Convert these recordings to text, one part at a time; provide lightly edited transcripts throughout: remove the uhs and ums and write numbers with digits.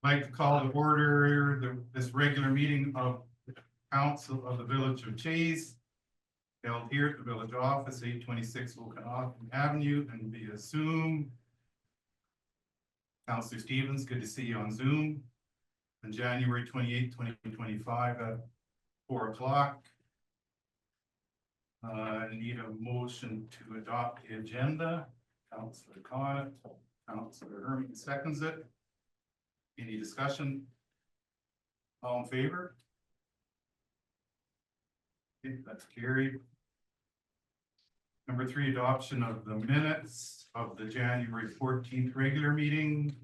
I'd like to call to order this regular meeting of the Council of the Village of Chase, held here at the village office, 826 Okanagan Avenue, and via Zoom. Councillor Stevens, good to see you on Zoom. On January 28, 2025 at 4 o'clock. I need a motion to adopt the agenda. Councillor Coniff, Councillor Herman seconds it. Any discussion? All in favor? Okay, that's carried. Number 3, adoption of the minutes of the January 14th regular meeting.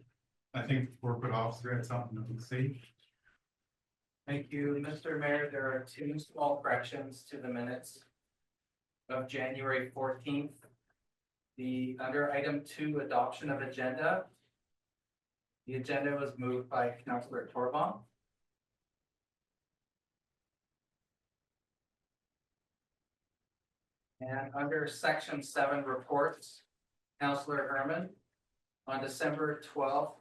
I think the corporate officer had something to say. Thank you, Mr. Mayor. There are 2 small corrections to the minutes of January 14th. Under item 2, adoption of agenda. The agenda was moved by Councillor Torbaum. And under section 7 reports, Councillor Herman, on December 12th,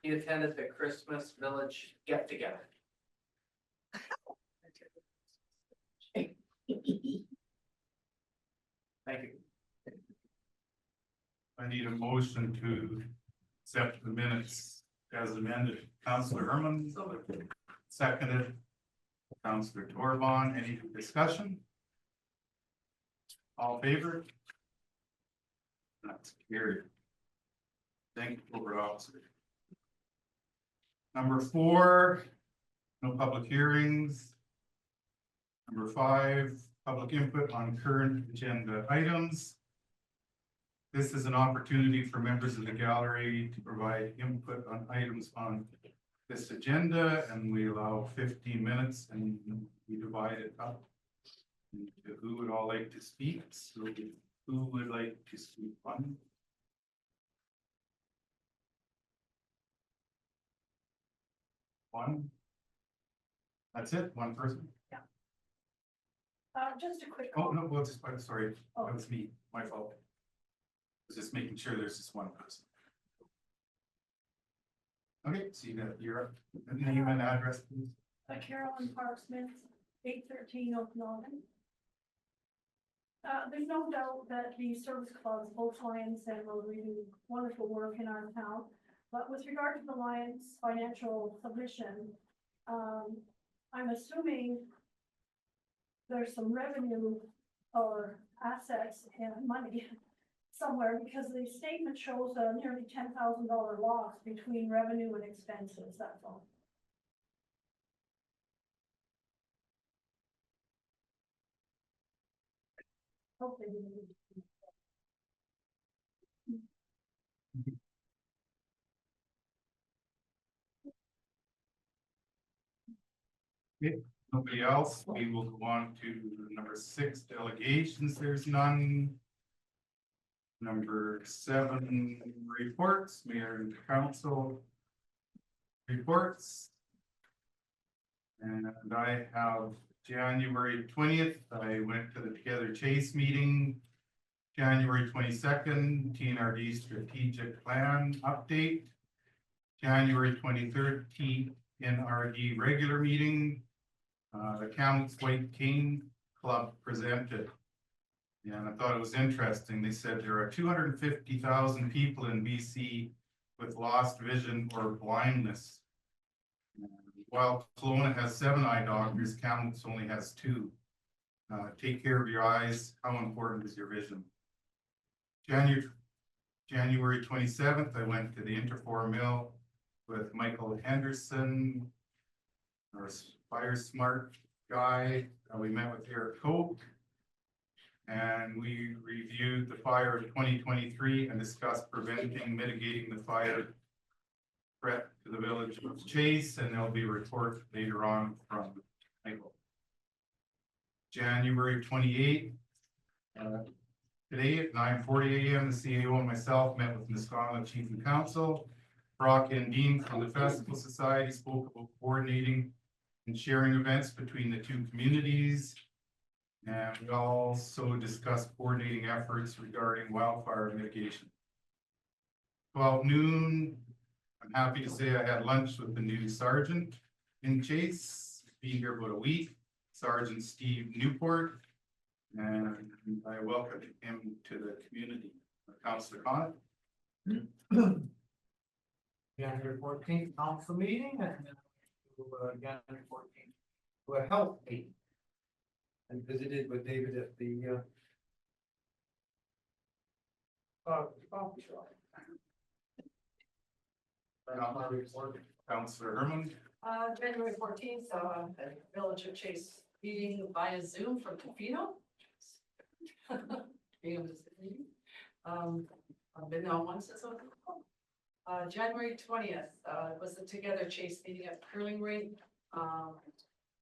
he attended the Christmas Village get-together. Thank you. I need a motion to accept the minutes as amended. Councillor Herman, seconded. Councillor Torbaum, any discussion? All in favor? That's carried. Thank you, corporate officer. Number 4, no public hearings. Number 5, public input on current agenda items. This is an opportunity for members of the gallery to provide input on items on this agenda, and we allow 15 minutes, and we divide it up into who would all like to speak. So who would like to speak? One? That's it? One person? Just a quick. Oh, no, well, just, sorry, Oh. that was me, my fault. I was just making sure there's just one person. Okay, so you got your name and address, please. Carolyn Parksmith, 813 Okanagan. There's no doubt that the service clubs, both Lions and Rotary, do wonderful work in our town. But with regard to the Lions financial submission, I'm assuming there's some revenue or assets and money somewhere, because the statement shows a nearly $10,000 loss between revenue and expenses, that's all. Hope they didn't. Nobody else, we will go on to number 6, delegations, there's none. Number 7, reports, mayor and council reports. And I have January 20th, I went to the Together Chase meeting. January 22nd, TNRD strategic plan update. January 23rd, TNRD regular meeting. The Kamloops White Cane Club presented. And I thought it was interesting. They said there are 250,000 people in BC with lost vision or blindness. While Kelowna has 7 eye doctors, Kamloops only has 2. Take care of your eyes. How important is your vision? January 27th, I went to the Interfor Mill with Michael Henderson, our Fire Smart guy. We met with Eric Koch, and we reviewed the fire of 2023 and discussed preventing, mitigating the fire threat to the village of Chase, and there'll be a report later on from Michael. January 28th, today at 9:40 a.m., the CAO and myself met with Nisqually Chief and Council. Brock and Dean from the Festival Society spoke about coordinating and sharing events between the 2 communities. And we also discussed coordinating efforts regarding wildfire mitigation. 12 noon, I'm happy to say I had lunch with the new sergeant in Chase, been here about a week, Sergeant Steve Newport. And I welcome him to the community. Councillor Khan. January 14th council meeting and then January 14th to a health meeting. And visited with David at the coffee shop. That's my report. Councillor Herman. January 14th, at Village of Chase meeting via Zoom from Tofino. I've been on once as well. January 20th, was the Together Chase meeting at curling rink.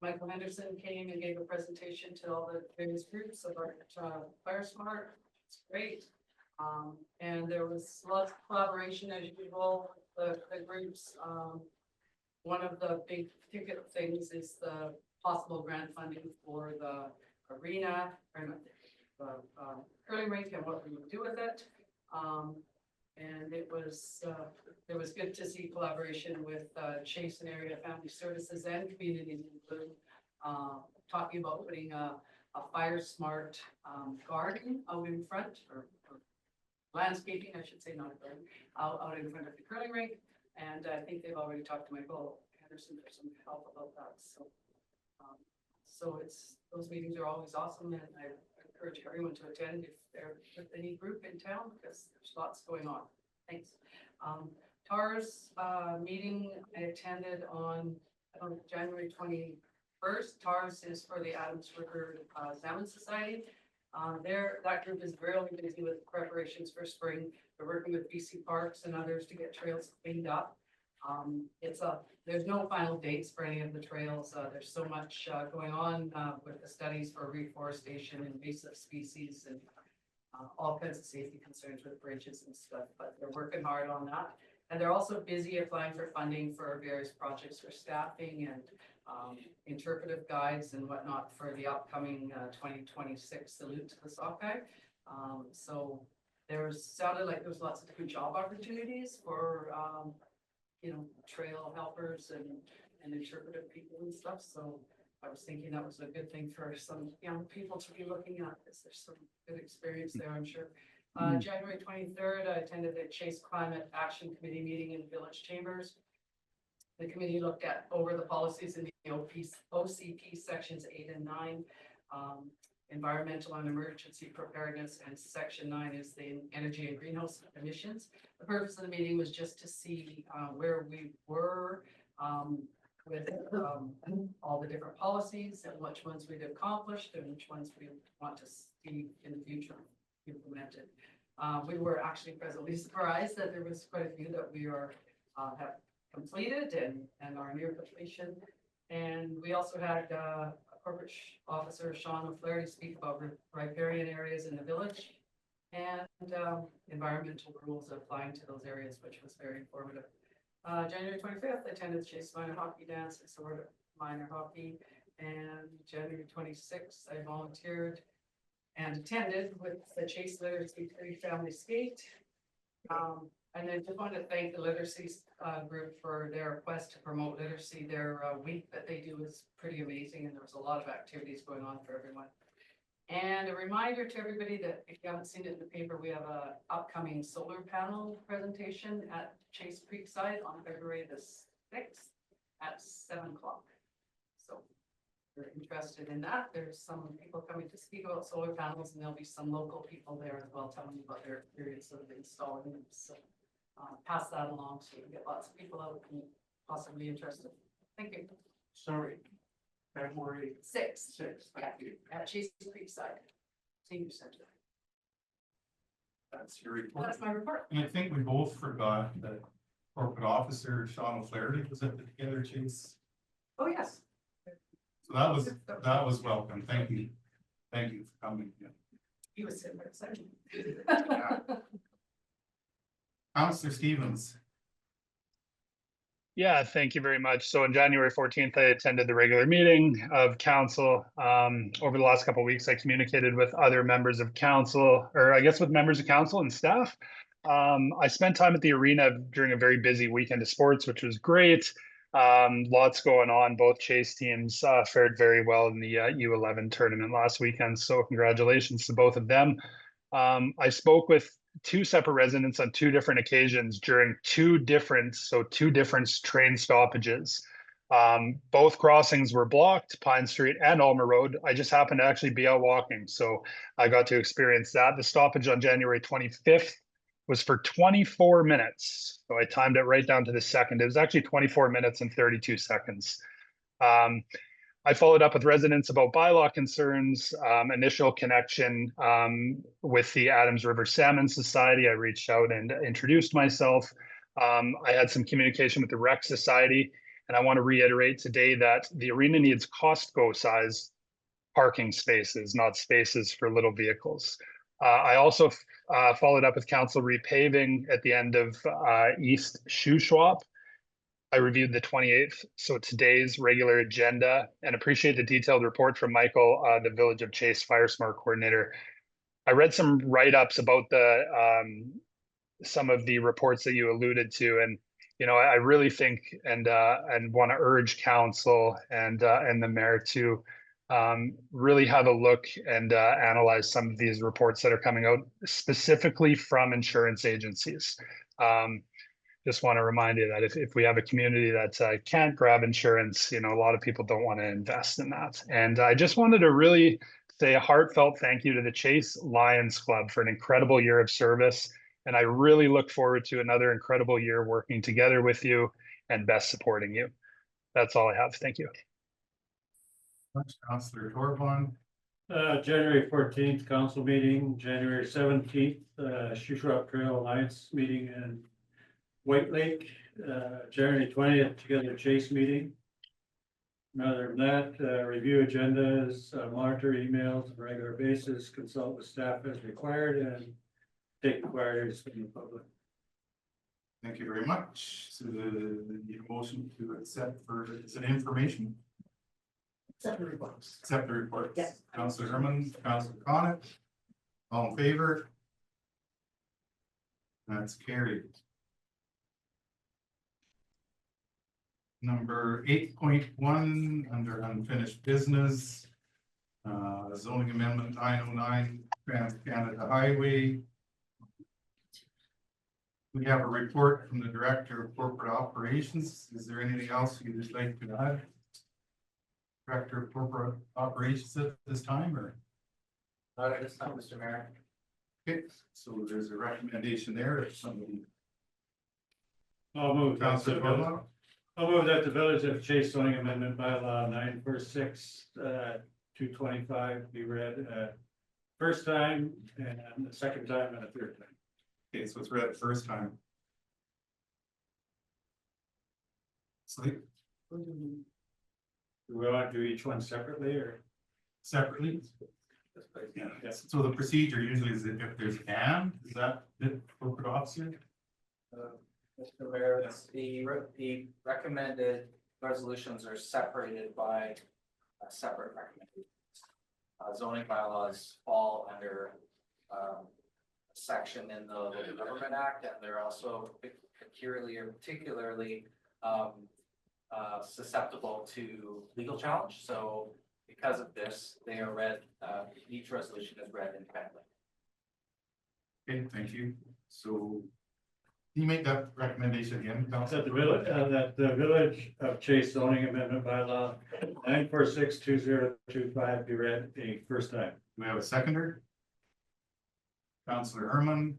Michael Henderson came and gave a presentation to all the various groups about Fire Smart. It's great. And there was lots of collaboration as usual, the groups. One of the big ticket things is the possible grant funding for the arena, or the curling rink and what we would do with it. And it was good to see collaboration with Chase and Area Family Services and Community in Blue, talking about putting a Fire Smart garden out in front, or landscaping, I should say, not a garden, out in front of the curling rink. And I think they've already talked to Michael Henderson for some help about that. So it's, those meetings are always awesome, and I encourage everyone to attend if they're with any group in town, because there's lots going on. Thanks. TARS meeting I attended on January 21st. TARS is for the Adams River Salmon Society. That group is really busy with preparations for spring. They're working with BC Parks and others to get trails cleaned up. There's no final dates for any of the trails. There's so much going on with the studies for reforestation, invasive species, and all kinds of safety concerns with bridges and stuff, but they're working hard on that. And they're also busy applying for funding for various projects for staffing and interpretive guides and whatnot for the upcoming 2026 Salute to the Sockeye. So sounded like there was lots of different job opportunities for trail helpers and interpretive people and stuff. So I was thinking that was a good thing for some young people to be looking at, because there's some good experience there, I'm sure. January 23rd, I attended the Chase Climate Action Committee meeting in Village Chambers. The committee looked over the policies in the OCP sections 8 and 9, environmental and emergency preparedness, and section 9 is the energy and greenhouse emissions. The purpose of the meeting was just to see where we were with all the different policies and which ones we'd accomplished and which ones we want to see in the future implemented. We were actually pleasantly surprised that there was quite a few that we have completed and are near completion. And we also had Corporate Officer Sean O'Flaherty speak about riparian areas in the village and environmental rules applying to those areas, which was very informative. January 25th, I attended Chase Minor Hockey Dance and Sword Minor Hockey. And January 26th, I volunteered and attended with the Chase Literacy Family Skate. And I just wanted to thank the literacy group for their request to promote literacy. Their week that they do is pretty amazing, and there was a lot of activities going on for everyone. And a reminder to everybody that if you haven't seen it in the paper, we have a upcoming solar panel presentation at Chase Creekside on February the 6th at 7 o'clock. So if you're interested in that, there's some people coming to speak about solar panels, and there'll be some local people there as well telling you about their experience of installing them. So pass that along so you can get lots of people out and possibly interested. Thank you. Sorry, February 6th. 6th. Yeah, at Chase Creekside Senior Center. That's your report. That's my report. And I think we both forgot that corporate officer Sean O'Flaherty was at the Together Chase. Oh, yes. So that was welcome. Thank you. Thank you for coming. Yeah. He was sitting there excited. Councillor Stevens. Yeah, thank you very much. So on January 14th, I attended the regular meeting of council. Over the last couple of weeks, I communicated with other members of council, or I guess with members of council and staff. I spent time at the arena during a very busy weekend of sports, which was great. Lots going on. Both Chase teams fared very well in the U11 tournament last weekend. So congratulations to both of them. I spoke with two separate residents on two different occasions during two different train stoppages. Both crossings were blocked, Pine Street and Alma Road. I just happened to actually be out walking, so I got to experience that. The stoppage on January 25th was for 24 minutes. So I timed it right down to the second. It was actually 24 minutes and 32 seconds. I followed up with residents about bylaw concerns, initial connection with the Adams River Salmon Society. I reached out and introduced myself. I had some communication with the Rec Society, and I want to reiterate today that the arena needs Costco size parking spaces, not spaces for little vehicles. I also followed up with council repaving at the end of East Shuswap. I reviewed the 28th, so today's regular agenda, and appreciate the detailed report from Michael, the Village of Chase Fire Smart Coordinator. I read some write-ups about some of the reports that you alluded to, and I really think and want to urge council and the mayor to really have a look and analyze some of these reports that are coming out specifically from insurance agencies. Just want to remind you that if we have a community that can't grab insurance, a lot of people don't want to invest in that. And I just wanted to really say a heartfelt thank you to the Chase Lions Club for an incredible year of service. And I really look forward to another incredible year working together with you and best supporting you. That's all I have. Thank you. Councillor Torvon, January 14th, council meeting, January 17th, Shuswap Trail Alliance meeting in White Lake, January 20th, Together Chase meeting. Other than that, review agendas, monitor emails on a regular basis, consult with staff as required, and take inquiries from the public. thank you very much. So the motion to accept is it information? Accept the reports. Accept the reports. Yes. Councillor Herman, Councillor Conick, all in favor? That's carried. Number 8.1 under unfinished business. Zoning amendment 909 Trans Canada Highway. We have a report from the Director of Corporate Operations. Is there anything else you'd like to add? Director of Corporate Operations at this time, or? Not at this time, Mr. Mayor. Okay, so there's a recommendation there if somebody. I'll move that the Councillor village, Torvon, I'll move that the Village of Chase zoning amendment bylaw 946 225 be read first time and the second time and a third time. okay, so it's read the first time. Sleep Do we want to do each one separately or? separately. Yeah, so the procedure usually is that if there's is that the corporate officer? Mr. Mayor, the recommended resolutions are separated by separate recommendations. Zoning bylaws fall under a section in the Local Government Act, and they're also particularly susceptible to legal challenge. So because of this, they are read, each resolution is read independently. Okay, thank you. So can you make that recommendation again, Councillor? That the Village of Chase zoning amendment bylaw 946 2025 be read a first time. Do we have a seconder? Councillor Herman.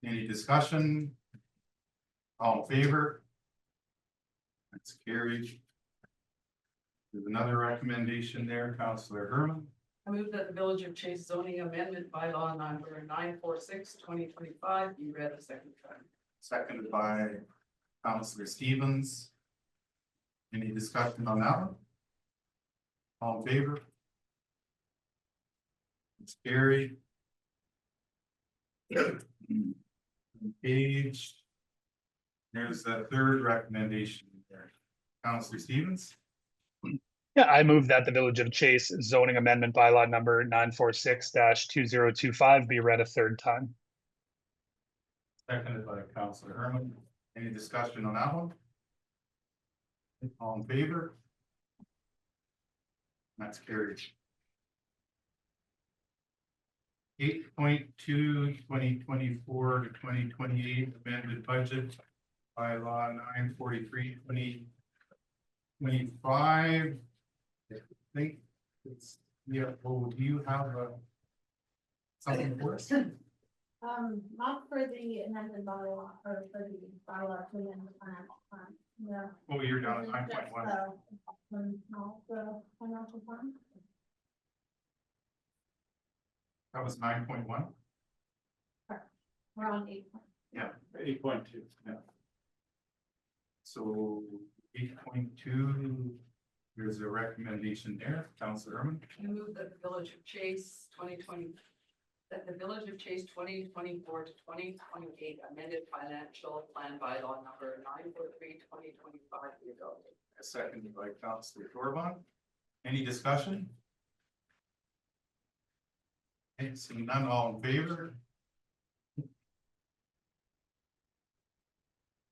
Any discussion? All in favor? That's carried. There's another recommendation there, Councillor Herman. I move that the Village of Chase zoning amendment bylaw number 946 2025 be read a second time. Seconded by Councillor Stevens. Any discussion on that one? All in favor? It's carried. Page. There's a third recommendation there. Councillor Stevens, Yeah, I move that the Village of Chase zoning amendment bylaw number 946-2025 be read a third time. seconded by Councillor Herman. Any discussion on that one? All in favor? That's carried. 8.2, 2024 to 2028 amended budget by law 943/2025. I think it's, yeah, well, do you have something for us? Not for the amended bylaw, or for the bylaw to amend the plan, yeah. Oh, you're down at 9.1. No, the financial plan. That was 9.1. We're on 8. 8.2. So 8.2, there's a recommendation there, Councillor Herman. I move that the Village of Chase 2020, that the Village of Chase 2024 to 2028 amended financial plan bylaw number 943/2025 be adopted. Seconded by Councillor Torban. Any discussion? Okay, seeing none, all in favor?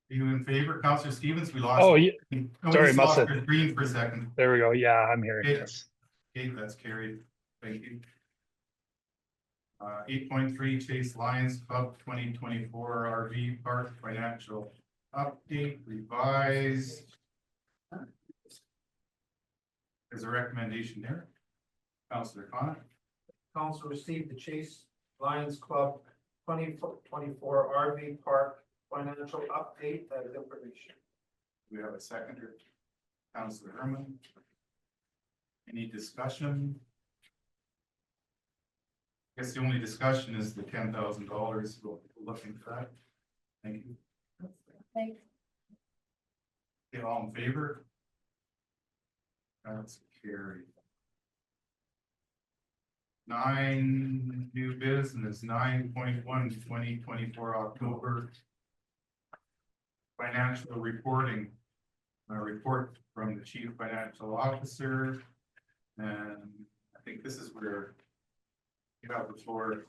Are you in favor, Councillor Stevens? We lost. Oh, yeah, we sorry, just must lost have- your Green for a second. there we go. Yeah, I'm hearing Okay. this. Okay, that's carried. Thank you. 8.3 Chase Lions Club 2024 RV Park Financial Update revised. There's a recommendation there. Councillor Connor. Council received the Chase Lions Club 2024 RV Park financial update, that is information. We have a seconder. Councillor Herman. Any discussion? I guess the only discussion is the $10,000. We're looking for that. Thank you. Thanks. Okay, all in favor? That's carried. 9 new business, 9.1 2024 October. Financial reporting. A report from the Chief Financial Officer. And I think this is where you have the floor.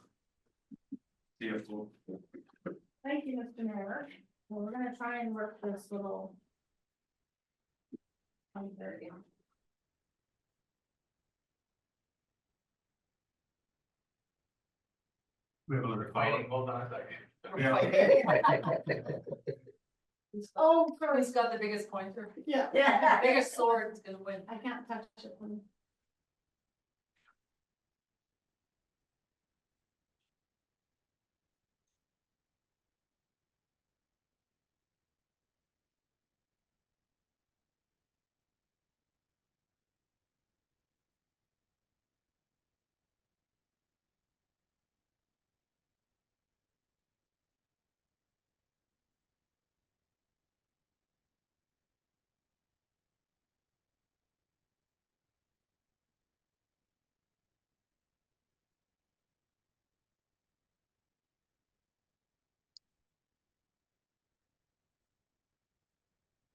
CFO. Thank you, Mr. Mayor. Well, we're gonna try and work this little. There we go. We have a little Fighting, hold on a second. Oh, sorry. Who's got the biggest pointer? Yeah. The biggest sword is gonna win. I can't touch it.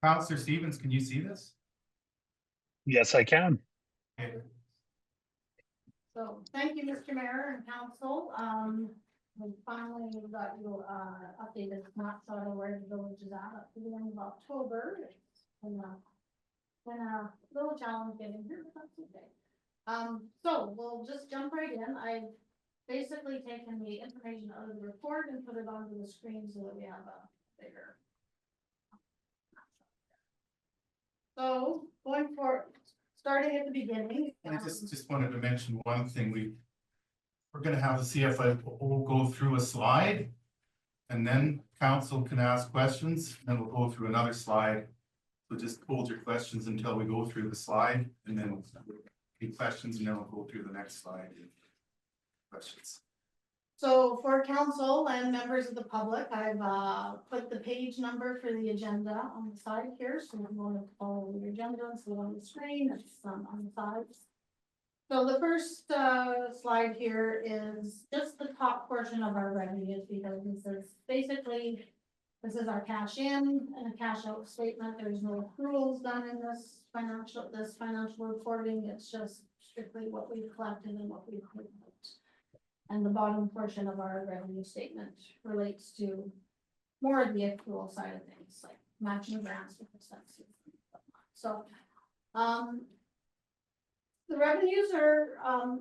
Councillor Stevens, can you see this? Yes, I can. Okay. So, thank you, Mr. Mayor and Council. We finally got you, updated snapshot of where the village is at the end of October. It's been a little challenge getting here, but that's okay. So we'll just jump right in. I've basically taken the information out of the report and put it onto the screen so that we have a bigger. So, going for, starting at the beginning. I just wanted to mention one thing. We're gonna have the CFO go through a slide. And then council can ask questions, and we'll go through another slide. So just hold your questions until we go through the slide, and then we'll take questions, and then we'll go through the next slide. Questions. So for council and members of the public, I've put the page number for the agenda on the side here, so if you want to follow the agenda, it's on the screen, it's on the sides. So the first slide here is just the top portion of our revenues, because this is basically, this is our cash in and a cash out statement. There's no accruals done in this financial reporting. It's just strictly what we've collected and what we've paid out. And the bottom portion of our revenue statement relates to more of the accrual side of things, like matching grants with expenses. And whatnot. So, the revenues are, I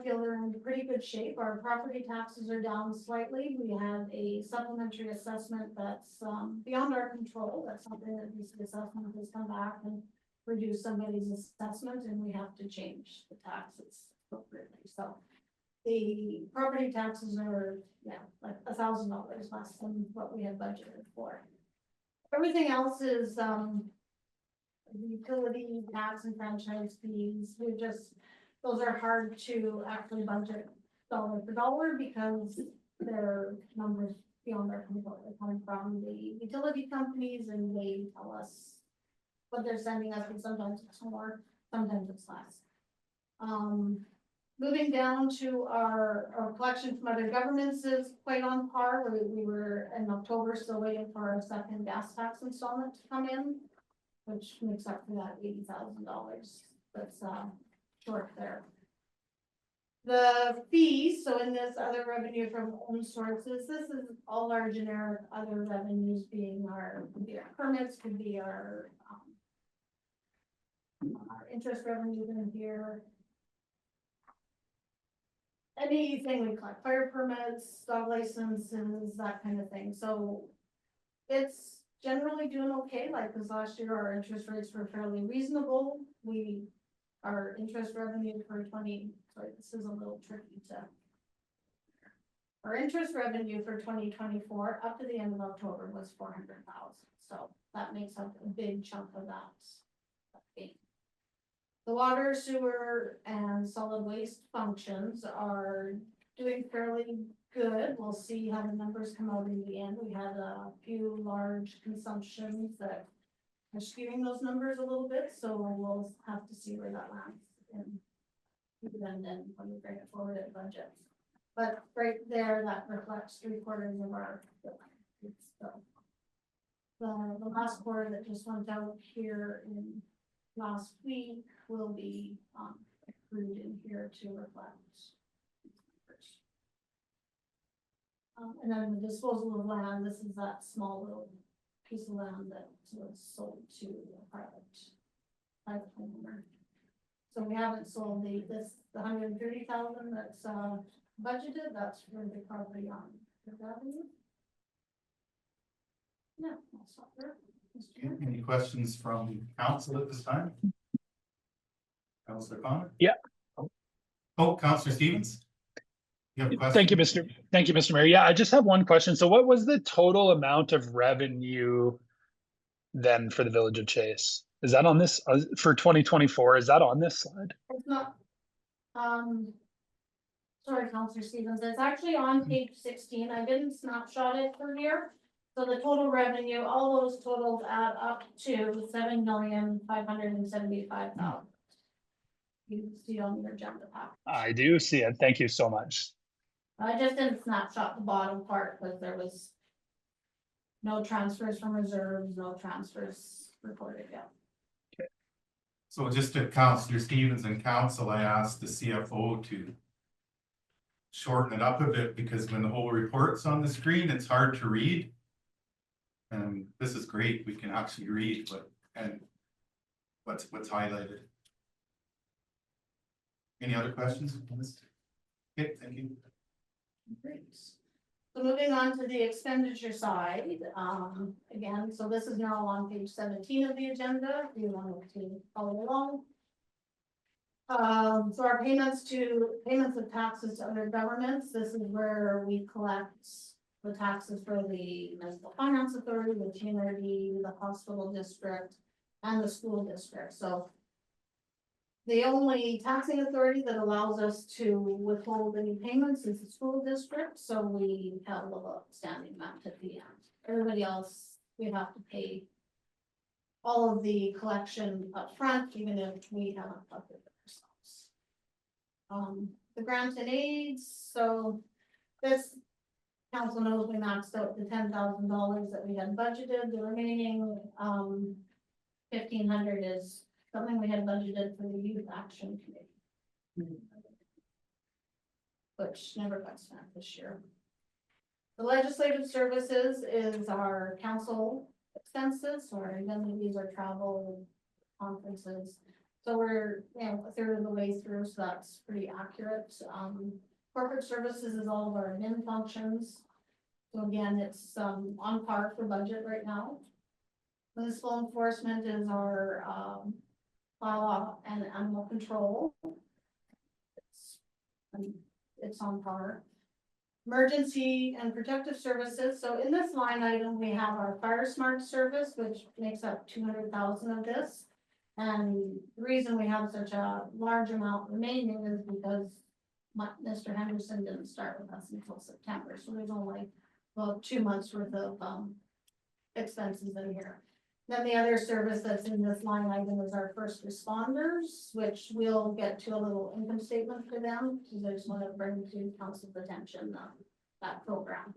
feel they're in pretty good shape. Our property taxes are down slightly. We have a supplementary assessment that's, beyond our control. That's something that this assessment has come back and reduced somebody's assessment, and we have to change the taxes appropriately. So the property taxes are, like $1,000 less than what we had budgeted for. Everything else is, utility tax and franchise fees. Those are hard to actually budget dollar for dollar because they're numbers beyond our control. They're coming from the utility companies and they tell us what they're sending us, and sometimes it's more, sometimes it's less. Moving down to our collection from other governments is quite on par. We were in October still waiting for our second gas tax installment to come in, which makes up for that $80,000 that's short there. The fees, so in this other revenue from own sources, this is all our generic other revenues being could be our permits, could be our interest revenue in here. Anything we collect, fire permits, dog licenses, that kind of thing. So it's generally doing okay. Like this last year, our interest rates were fairly reasonable. Our interest revenue for this is a little tricky to. Our interest revenue for 2024 up to the end of October was 400,000. So that makes up a big chunk of that fee. The water, sewer, and solid waste functions are doing fairly good. We'll see how the numbers come out in the end. We had a few large consumptions that are skewing those numbers a little bit, so we'll have to see where that lands. And then when we bring it forward at budget. But right there, that reflects 3/4 of our. The last quarter that just went out here in last week will be accrued in here to reflect. And then the disposal of land, this is that small little piece of land that was sold to a private homeowner. So we haven't sold the 130,000 that's budgeted, that's for the property on the revenue. No, that's not there. Mr. Chair. Any questions from council at this time? Councilor Connor? Yeah. Oh, Councilor Stevens? You have a question? Thank you, Mr. Mayor. Yeah, I just have one question. So what was the total amount of revenue then for the Village of Chase? Is that on this for 2024? Is that on this slide? It's not, sorry, Counselor Stevens, it's actually on page 16. I didn't snapshot it for here. So the total revenue, all those totals add up to $7,575,000. You can see on your agenda pack. I do see it. Thank you so much. I just didn't snapshot the bottom part because there was no transfers from reserves, no transfers reported yet. So just to Councilor Stevens and council, I asked the CFO to shorten it up a bit because when the whole report's on the screen, it's hard to read. And this is great. We can actually read what's highlighted. Any other questions? Okay, thank you. Great. So moving on to the expenditure side, again, so this is now on page 17 of the agenda, if you want to follow along. So our payments of taxes to other governments, this is where we collect the taxes for the Municipal Finance Authority, the TNRD, the hospital district, and the school district. So the only taxing authority that allows us to withhold any payments is the school district, so we have a little outstanding amount at the end. Everybody else, we have to pay all of the collection up front, even if we haven't collected it ourselves. The grants and aids, so this council knows we maxed out the $10,000 that we had budgeted. The remaining 1,500 is something we had budgeted for the Youth Action Committee. Which never got spent this year. The legislative services is our council expenses, or even these are travel conferences. So we're, a third of the way through, so that's pretty accurate. Corporate services is all of our admin functions. So again, it's, on par for budget right now. Municipal enforcement is our, law and animal control. It's on par. Emergency and protective services, so in this line item, we have our Fire Smart service, which makes up 200,000 of this. And the reason we have such a large amount remaining is because Mr. Henderson didn't start with us until September, so there's only about 2 months worth of expenses in here. Then the other service that's in this line item is our first responders, which we'll get to a little income statement for them, because I just want to bring to council's attention that program.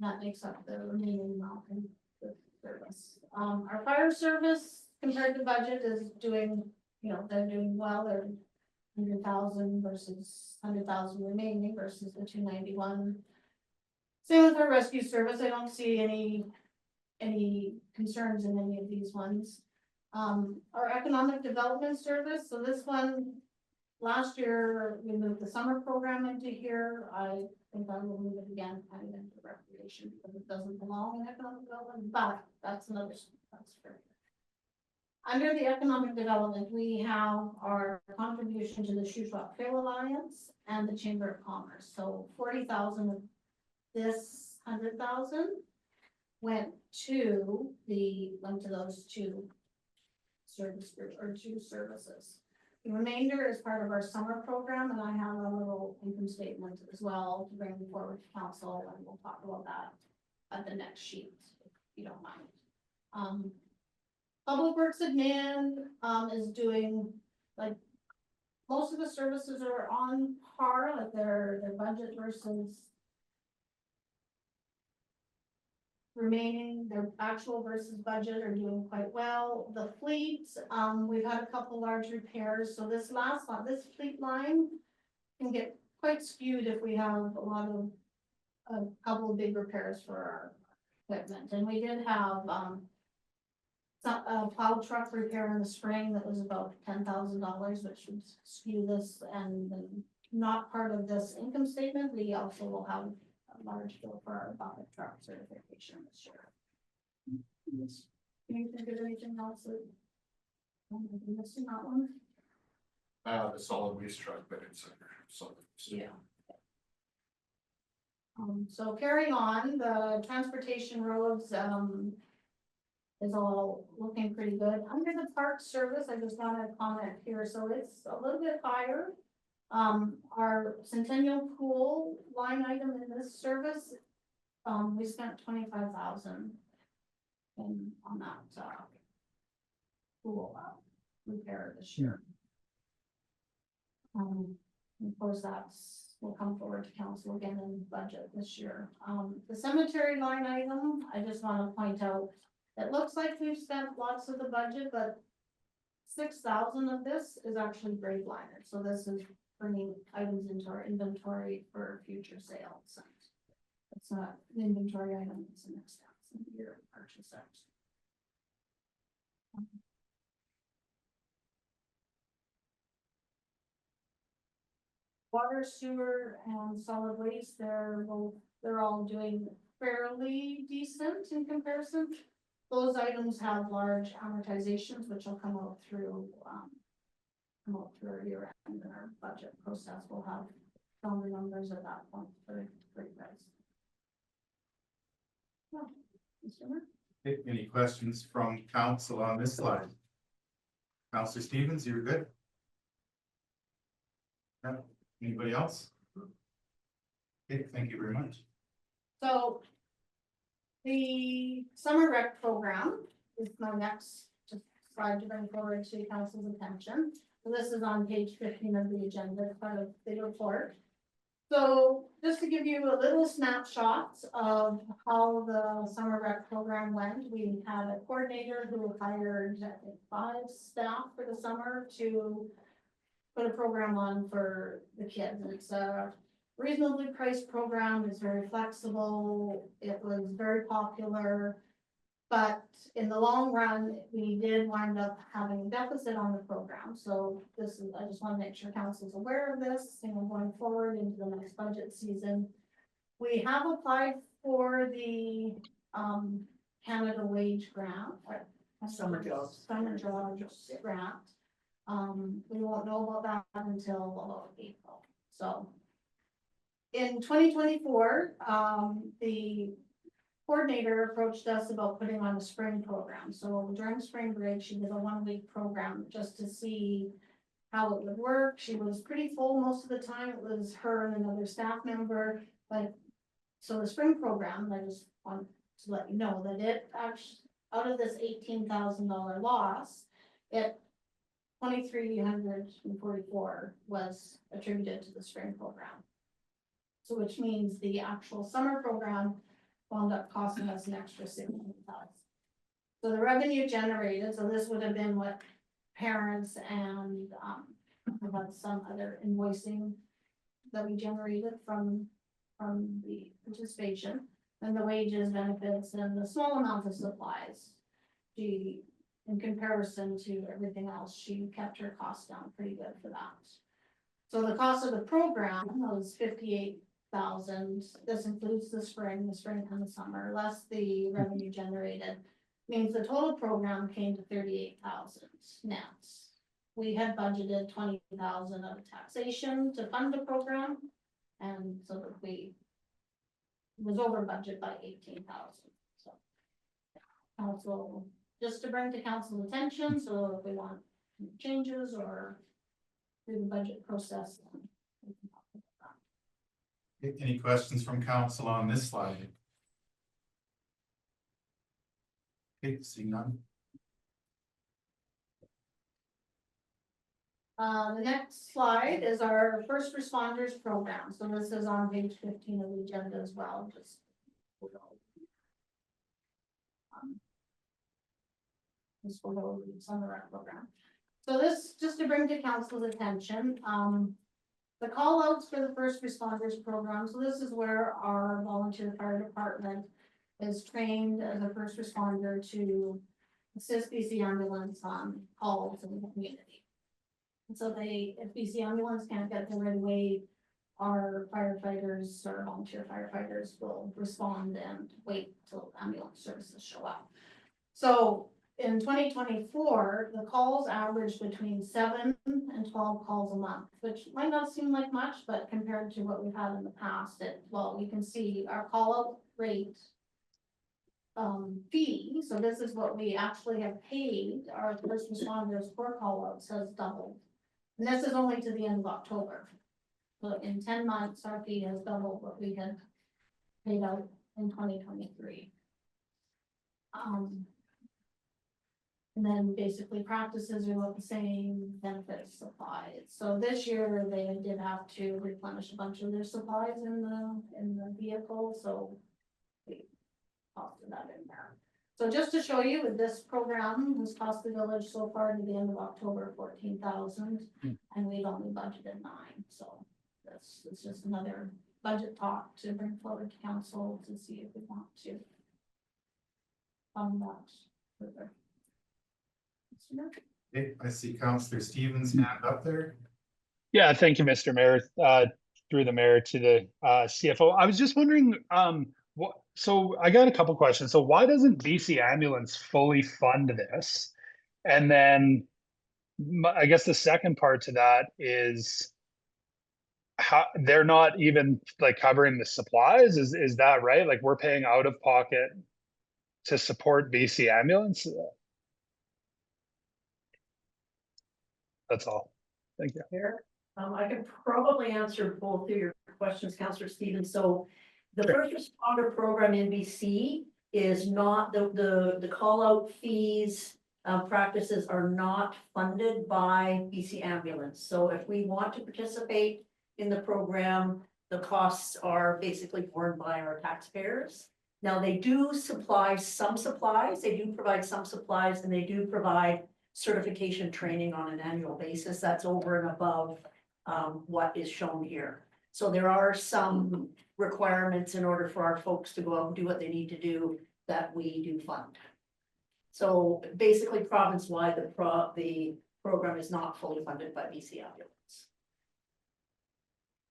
That makes up the remaining amount in the service. Our fire service compared to budget is doing, they're doing well. They're 100,000 versus 100,000 remaining versus the 291. Same with our rescue service. I don't see any concerns in any of these ones. Our economic development service, so this one, last year, we moved the summer program into here. I think I will move it again, kind of into recreation, because it doesn't belong in economic development, but that's fair. Under the economic development, we have our contribution to the Shuswap Trail Alliance and the Chamber of Commerce, so 40,000 of this 100,000 went to those two services. The remainder is part of our summer program, and I have a little income statement as well to bring forward to council, and we'll talk about that at the next sheet, if you don't mind. Public Works admin is doing, like, most of the services are on par, like their budget versus remaining, their actual versus budget are doing quite well. The fleet, we've had a couple large repairs, so this last one, this fleet line can get quite skewed if we have a couple of big repairs for our equipment. And we did have a plow truck repair in the spring that was about $10,000, which would skew this, and then not part of this income statement. We also will have a large bill for our bucket truck certification this year. Can you think of anything else that I'm missing that one? The solid waste truck, but it's solid. Yeah. So carrying on, the transportation roads, is all looking pretty good. Under the park service, I just want to comment here, so it's a little bit higher. Our Centennial Pool line item in this service, we spent 25,000 on that pool repair this year. Of course, will come forward to council again in budget this year. The cemetery line item, I just want to point out, it looks like we've spent lots of the budget, but 6,000 of this is actually grave liners. So this is bringing items into our inventory for future sales. It's not an inventory item, it's an expense in your purchase. Water, sewer, and solid waste, they're all doing fairly decent in comparison. Those items have large amortizations, which will come out through our year end, and our budget process will have stronger numbers at that point for you guys. Yeah, Mr. Mayor? Okay, any questions from council on this slide? Councilor Stevens, you're good? No? Anybody else? Okay, thank you very much. So the summer rec program is my next slide to bring forward to council's attention. So this is on page 15 of the agenda, part of the report. So just to give you a little snapshot of how the summer rec program went, we had a coordinator who hired 5 staff for the summer to put a program on for the kids. And it's reasonably priced program, it's very flexible, it was very popular. But in the long run, we did wind up having a deficit on the program, so this is, I just wanna make sure council's aware of this, going forward into the next budget season. We have applied for the, Canada Wage Grant. Summer jobs. Summer jobs grant. We won't know about that until about April, so. In 2024, the coordinator approached us about putting on a spring program. So during spring break, she did a 1-week program just to see how it would work. She was pretty full most of the time. It was her and another staff member, but so the spring program, I just want to let you know that it actually, out of this $18,000 loss, it 2,344 was attributed to the spring program. So which means the actual summer program wound up costing us an extra $600,000. So the revenue generated, so this would have been what parents and about some other invoicing that we generated from the participation, and the wages, benefits, and the small amount of supplies. She, in comparison to everything else, she kept her costs down pretty good for that. So the cost of the program was $58,000. This includes the spring and the summer, less the revenue generated. Means the total program came to $38,000 net. We had budgeted $20,000 of taxation to fund the program, and so that we was over budget by $18,000. So council, just to bring to council's attention, so if we want changes or through the budget process. We can talk about that. Any questions from council on this slide? Okay, seeing none. The next slide is our first responders program. So this is on page 15 of the agenda as well, just. This will go over the summer rec program. So this, just to bring to council's attention, the call outs for the first responders program. So this is where our volunteer fire department is trained as a first responder to assist BC ambulance on calls in the community. And so they, if BC ambulance can't get there right away, our firefighters or volunteer firefighters will respond and wait till ambulance services show up. So in 2024, the calls averaged between 7 and 12 calls a month, which might not seem like much, but compared to what we've had in the past, well, we can see our call out rate fee. So this is what we actually have paid our first responders for call outs has doubled. And this is only to the end of October. So in 10 months, our fee has doubled what we had paid out in 2023. And then basically practices are what the same, benefits, supplies. So this year they did have to replenish a bunch of their supplies in the vehicle, so we costed that in there. So just to show you, with this program, has cost the village so far to the end of October, 14,000, and we'd only budgeted 9. So this is just another budget talk to bring forward to council to see if we want to fund that further. Okay, I see Councillor Stevens' hand up there. Yeah, thank you, Mr. Mayor. Through the mayor to the CFO. I was just wondering, so I got a couple questions. So why doesn't BC Ambulance fully fund this? And then I guess the second part to that is how they're not even like covering the supplies. Is that right? Like we're paying out of pocket to support BC Ambulance? That's all. Thank you. Here, I can probably answer both of your questions, Councillor Stevens. So the first responder program in BC is not the call out fees, practices are not funded by BC Ambulance. So if we want to participate in the program, the costs are basically borne by our taxpayers. Now they do supply some supplies, they do provide some supplies, and they do provide certification training on an annual basis. That's over and above what is shown here. So there are some requirements in order for our folks to go out and do what they need to do that we do fund. So basically province-wide, the program is not fully funded by BC Ambulance.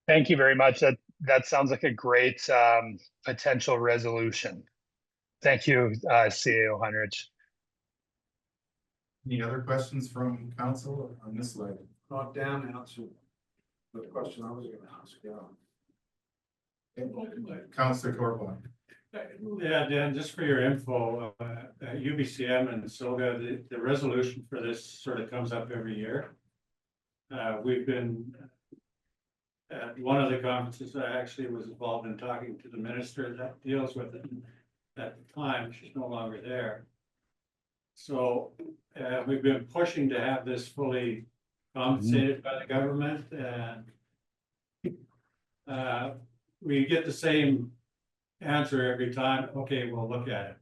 Thank you very much. That sounds like a great potential resolution. Thank you, CAO Heinrich. Any other questions from council on this slide? Not Dan answered the question I was gonna ask, yeah. Councilor Corbett. Yeah, Dan, just for your info, at UBCM and SOGA, the resolution for this sort of comes up every year. We've been at one of the conferences, I actually was involved in talking to the minister that deals with it at the time. She's no longer there. So we've been pushing to have this fully compensated by the government, and we get the same answer every time. Okay, we'll look at it.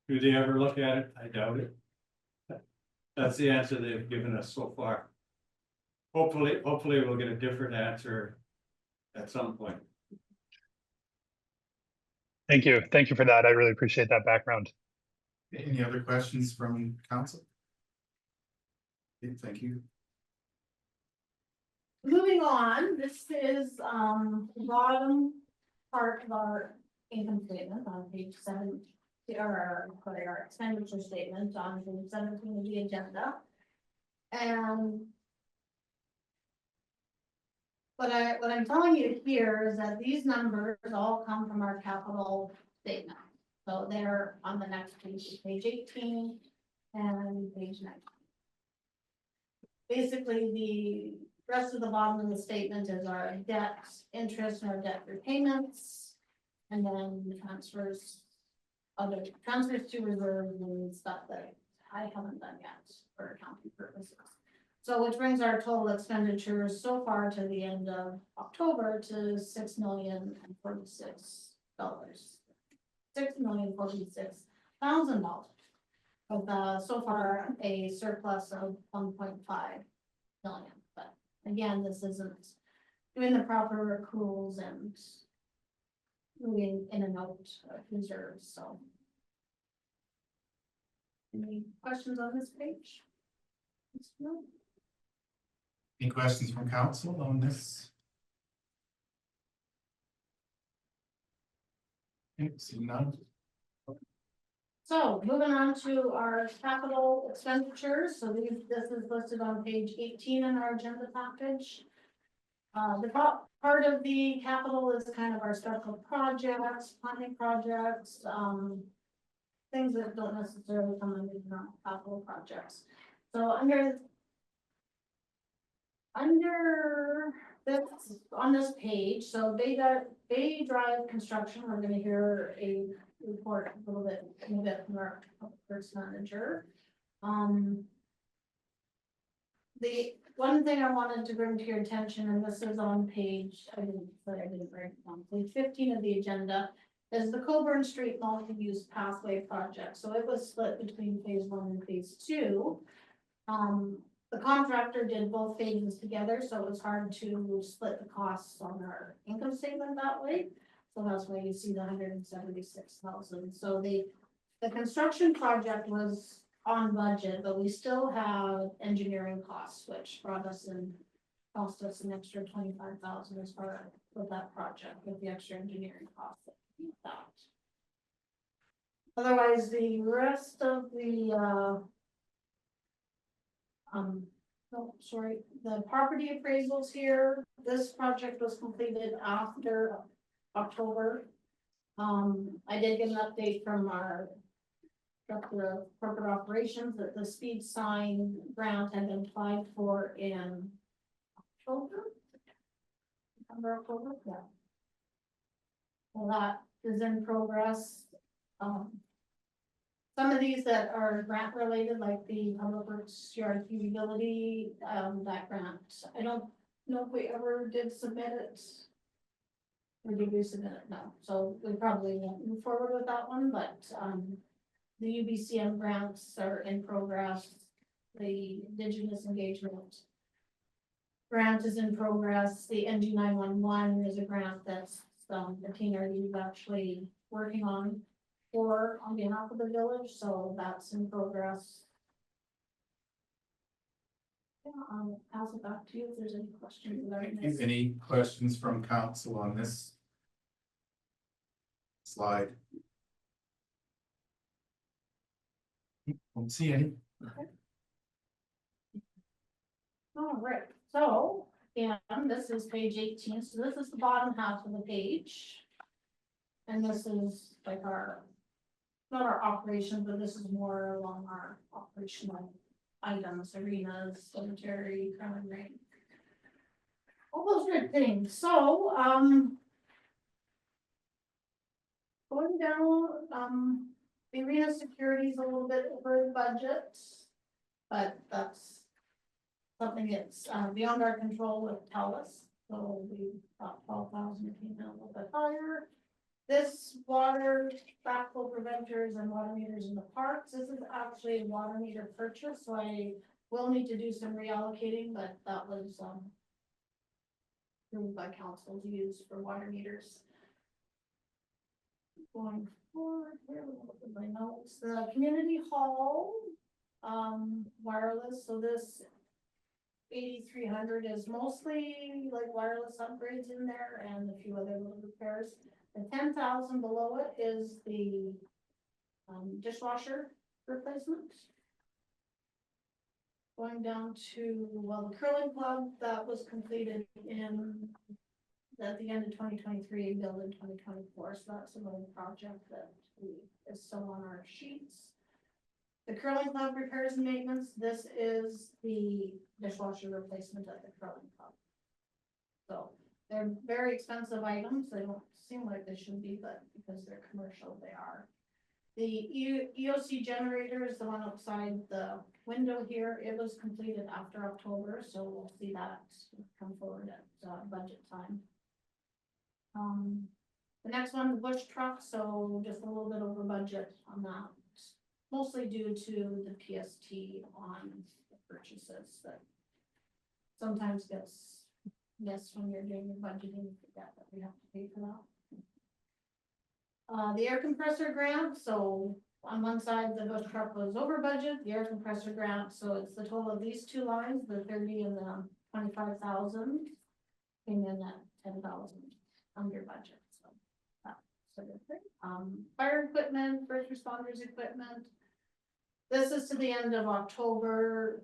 Do they ever look at it? I doubt it. That's the answer they've given us so far. Hopefully we'll get a different answer at some point. Thank you. Thank you for that. I really appreciate that background. Any other questions from council? Okay, thank you. Moving on, this is, the bottom part of our income statement on page 7, or our expenditure statement on page 17 of the agenda. And what I'm telling you here is that these numbers all come from our capital statement. So they're on the next page, page 18 and page 19. Basically, the rest of the bottom of the statement is our debt interest and our debt repayments. And then the transfers to reserves and stuff that I haven't done yet for accounting purposes. So which brings our total expenditures so far to the end of October to $6,046. $6,046,000. With so far a surplus of 1.5 million. But again, this isn't doing the proper accruals and moving in and out of reserves, so. Any questions on this page? No? Any questions from council on this? Okay, seeing none. So moving on to our capital expenditures, so this is listed on page 18 in our agenda package. The top part of the capital is kind of our special projects, planning projects, things that don't necessarily come under the capital projects. So under this, on this page, so Bay Drive construction, we're gonna hear a report a little bit from our first manager. The one thing I wanted to bring to your attention, and this is on page, I didn't write it down, page 15 of the agenda, is the Coburn Street multi-use pathway project. So it was split between phase 1 and phase 2. The contractor did both phases together, so it was hard to split the costs on our income statement that way. So that's why you see the 176,000. So the construction project was on budget, but we still have engineering costs, which cost us an extra 25,000 as far with that project, with the extra engineering costs that. Otherwise, the rest of the the property appraisals here, this project was completed after October. I did get an update from our director of corporate operations that the speed sign grant had been applied for in October. October, yeah. Well, that is in progress. Some of these that are grant related, like the Public Works yard feasibility, that grant, I don't know if we ever did submit it. Or did we submit it? No, so we probably won't move forward with that one, but, the UBCM grants are in progress. The Indigenous engagement grant is in progress. The NG 911 is a grant that's, the TNRD is actually working on behalf of the village, so that's in progress. Yeah, I'll pass it back to you if there's any questions about this. Any questions from council on this slide? Don't see any. All right, so, and this is page 18, so this is the bottom half of the page. And this is like our, not our operation, but this is more along our operational items, arenas, cemetery, crime ring. All those good things, so, going down, the arena security is a little bit over the budget. But that's something that's beyond our control with TELUS, so we thought 12,000 came in a little bit higher. This water backflow preventers and water meters in the parks, this is actually a water meter purchase, so I will need to do some reallocating, but that was approved by council to use for water meters. Going forward, where we look at my notes, the community hall, wireless, so this 8,300 is mostly like wireless upgrades in there and a few other little repairs. The 10,000 below it is the dishwasher replacement. Going down to, well, the curling club that was completed at the end of 2023, built in 2024, so that's another project that is still on our sheets. The curling club repairs and maintenance, this is the dishwasher replacement at the curling club. So they're very expensive items, they don't seem like they should be, but because they're commercial, they are. The EOC generator is the one outside the window here, it was completed after October, so we'll see that come forward at budget time. The next one, the bush truck, so just a little bit over budget on that. Mostly due to the PST on the purchases that sometimes gets missed when you're doing your budgeting, forget that we have to pay for that. The air compressor grant, so on one side, the bush truck was over budget, the air compressor grant, so it's the total of these two lines, the 30 and the 25,000 came in at 10,000 under budget, so that's a good thing. Fire equipment, first responders equipment. This is to the end of October.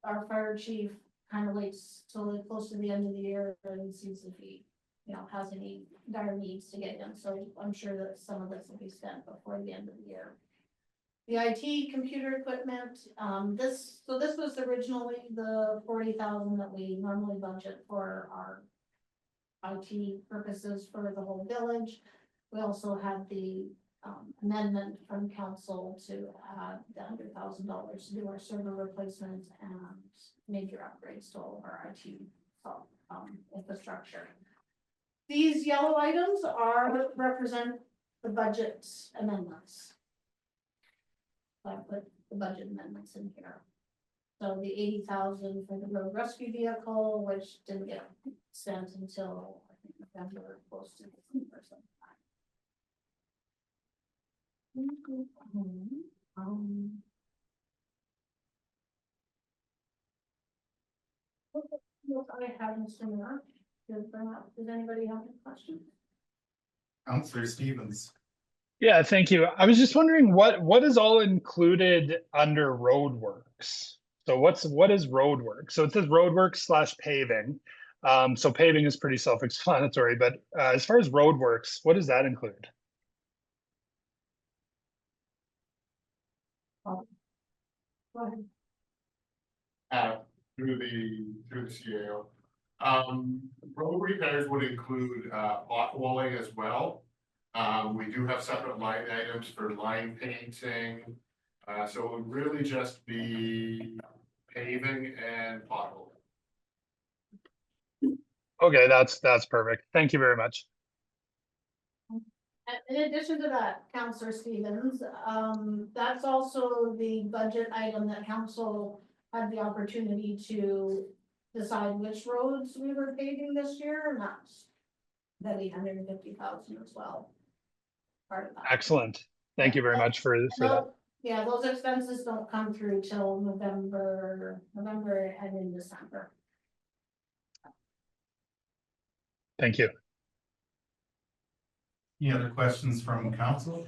Our fire chief kind of waits till close to the end of the year and sees if he, has any dire needs to get in. So I'm sure that some of this will be spent before the end of the year. The IT computer equipment, this was originally the 40,000 that we normally budget for our IT purposes for the whole village. We also had the amendment from council to add the $100,000 to do our server replacement and major upgrades to all of our IT infrastructure. These yellow items represent the budget amendments. So I put the budget amendments in here. So the 80,000 for the road rescue vehicle, which didn't get spent until I think November, close to December sometime. What I have in similar, does anybody have any questions? Counselor Stevens. Yeah, thank you. I was just wondering what is all included under roadworks? So what is roadworks? So it says roadworks / paving. So paving is pretty self-explanatory, but as far as roadworks, what does that include? Go ahead. Through the CAO. Road repairs would include potholing as well. We do have separate line items for line painting. So it would really just be paving and potholing. Okay, that's perfect. Thank you very much. In addition to that, Councillor Stevens, that's also the budget item that council had the opportunity to decide which roads we were paving this year, and that's the 850,000 as well. Part of that. Excellent. Thank you very much for that. No, yeah, those expenses don't come through till November and in December. Thank you. Any other questions from council?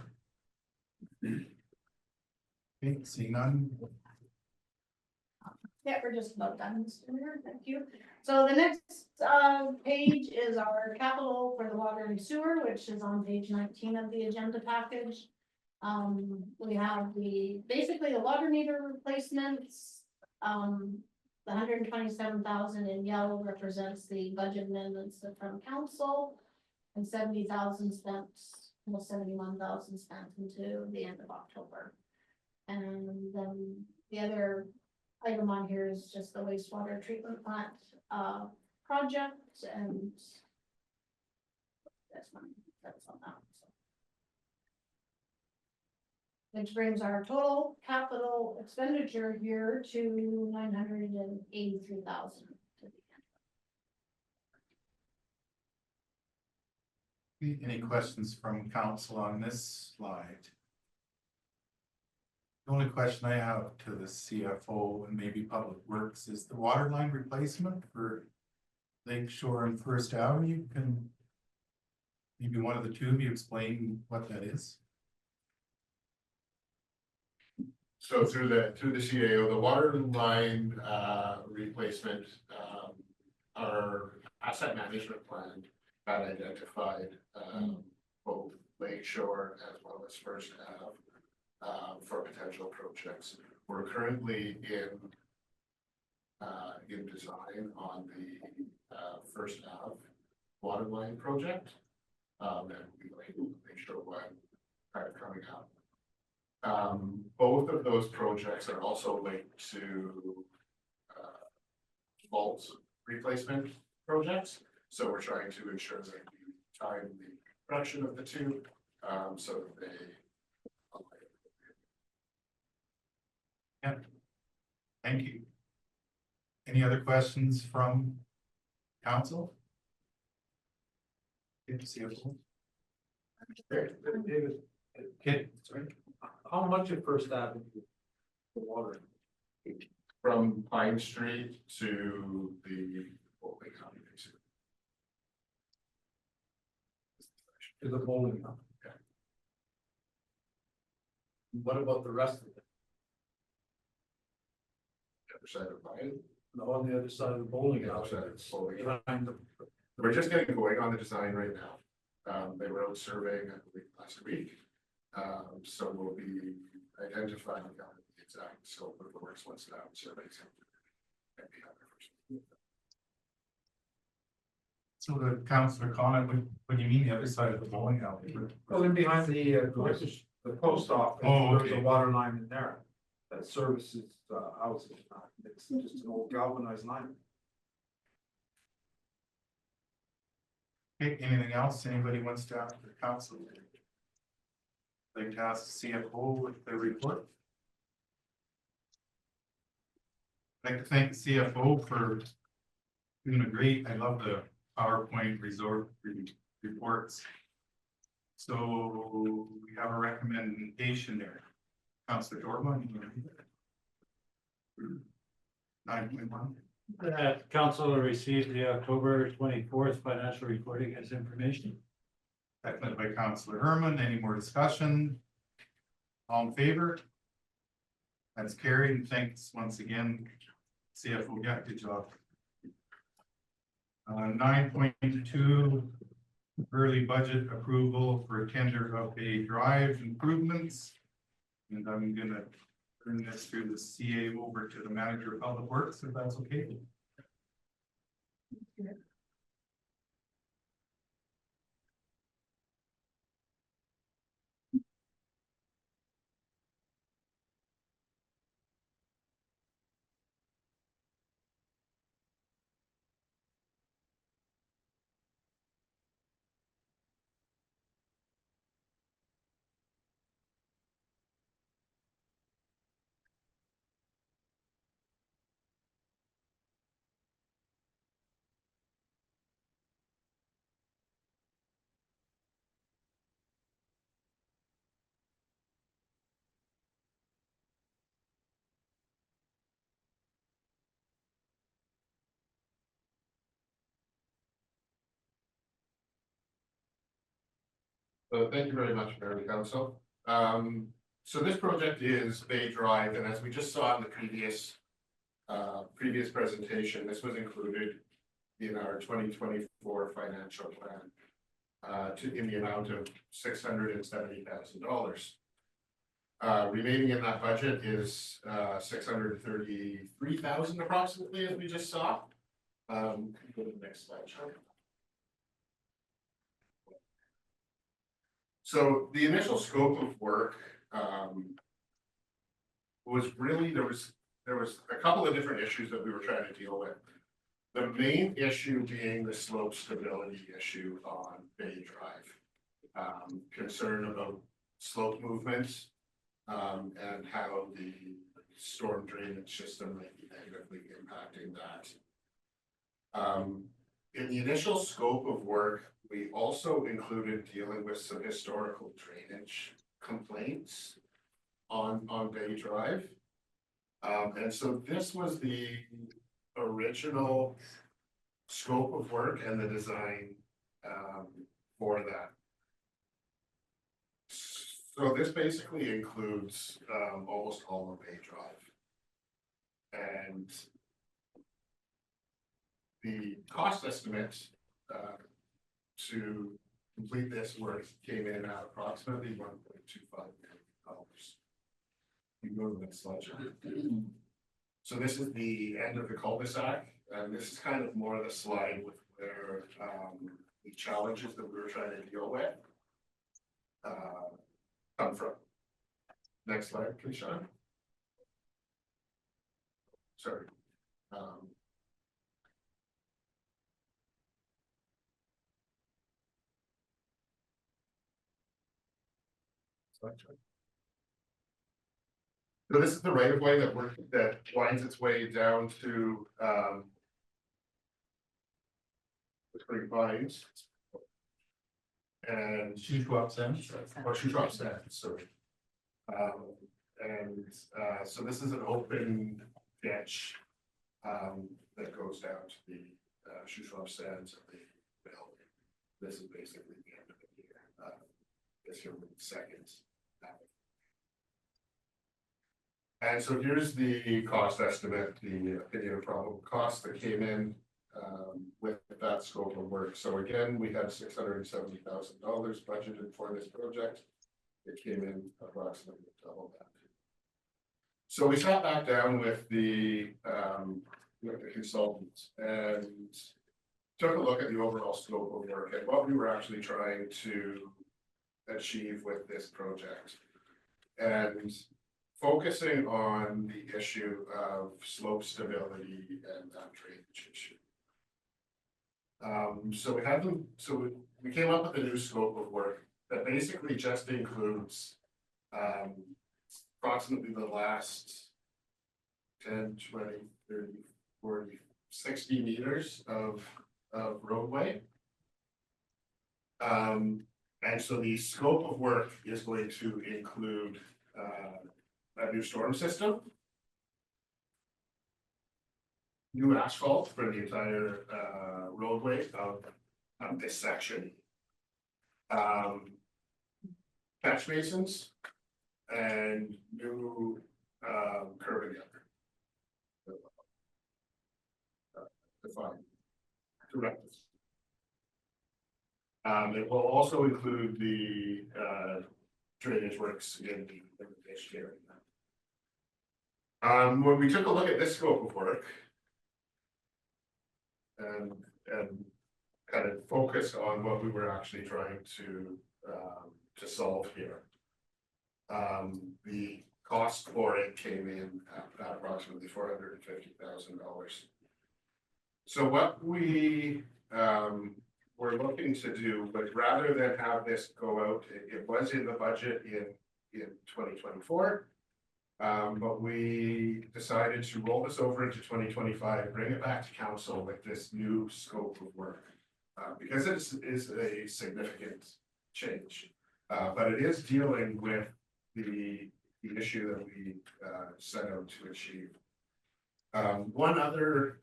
Okay, seeing none. Yeah, we're just about done, Mr. Mayor, thank you. So the next page is our capital for the water and sewer, which is on page 19 of the agenda package. We have basically the water meter replacements. The 127,000 in yellow represents the budget amendments from council. And 70,000 spent, almost 71,000 spent into the end of October. And then the other item on here is just the wastewater treatment plant project, and that's on that. Which brings our total capital expenditure here to 983,000. Any questions from council on this slide? The only question I have to the CFO and maybe Public Works is the water line replacement for Lake Shore and First Avenue. Can maybe one of the two of you explain what that is? So through the CAO, the water line replacement, our asset management plan had identified both Lake Shore as well as First Ave for potential projects. We're currently in design on the First Ave water line project, and we make sure what kind of coming up. Both of those projects are also linked to vault replacement projects. So we're trying to ensure that we time the production of the two, so that they. Yeah. Thank you. Any other questions from council? Good to see you. David, Okay, sorry. how much at First Avenue? The water. From Pine Street to the bowling alley, basically. To the bowling alley. Okay. What about the rest of it? The other side of Pine. On the other side of the bowling The alley. other side of the bowling alley. Behind the. We're just getting going on the design right now. They were out surveying, I believe, last week. So we'll be identifying the exact scope of the works once that survey is. So the councillor comment, what do you mean the other side of the bowling alley? Well, in behind the post office, Oh, there's a okay. water line in there that services houses. It's just an old galvanized line. Okay, anything else anybody wants to ask the council? Like to ask the CFO with the report? I'd like to thank the CFO for doing a great, I love the PowerPoint reports. So we have a recommendation there. Councillor Dorman. 9.1. Council received the October 24th financial reporting as information. Seconded by Councillor Herman. Any more discussion? All in favor? That's carried. Thanks once again. CFO, yeah, good job. 9.2, early budget approval for tender of a drive improvements. And I'm gonna turn this through the CA over to the manager of public works, if that's okay. Thank you very much, Mayor and Council. So this project is Bay Drive, and as we just saw in the previous presentation, this was included in our 2024 financial plan in the amount of $670,000. Remaining in that budget is $633,000 approximately, as we just saw. Go to the next slide, Sean. So the initial scope of work was really, there was a couple of different issues that we were trying to deal with. The main issue being the slope stability issue on Bay Drive. Concern about slope movements and how the storm drainage system might be negatively impacting that. In the initial scope of work, we also included dealing with some historical drainage complaints on Bay Drive. And so this was the original scope of work and the design for that. So this basically includes almost all of Bay Drive. And the cost estimate to complete this work came in at approximately $1.25 million. You can go to the next slide. So this is the end of the cul-de-sac, and this is kind of more of the slide with where the challenges that we were trying to deal with come from. Next slide, please, Sean. Sorry. So this is the right of way that winds its way down to the Spring Pines. And Shuswap Sands. Shuswap Sands, sorry. So this is an open ditch that goes down to the Shuswap Sands of the hill. This is basically the end of it here. This here will be the second. And so here's the cost estimate, the opinion of probable cost that came in with that scope of work. So again, we had $670,000 budgeted for this project. It came in approximately double that. So we sat back down with the consultants and took a look at the overall scope of work and what we were actually trying to achieve with this project. And focusing on the issue of slope stability and that drainage issue. So we came up with a new scope of work that basically just includes approximately the last 10, 20, 30, 40, 60 meters of roadway. And so the scope of work is going to include a new storm system, new asphalt for the entire roadway of this section, catch basins, and new curb and gutter. Define, correct. It will also include the drainage works in the ditch area. When we took a look at this scope of work and kind of focused on what we were actually trying to solve here, the cost for it came in at approximately $450,000. So what we were looking to do was, rather than have this go out, it was in the budget in 2024. But we decided to roll this over into 2025, bring it back to council with this new scope of work. Because it is a significant change, but it is dealing with the issue that we set out to achieve. One other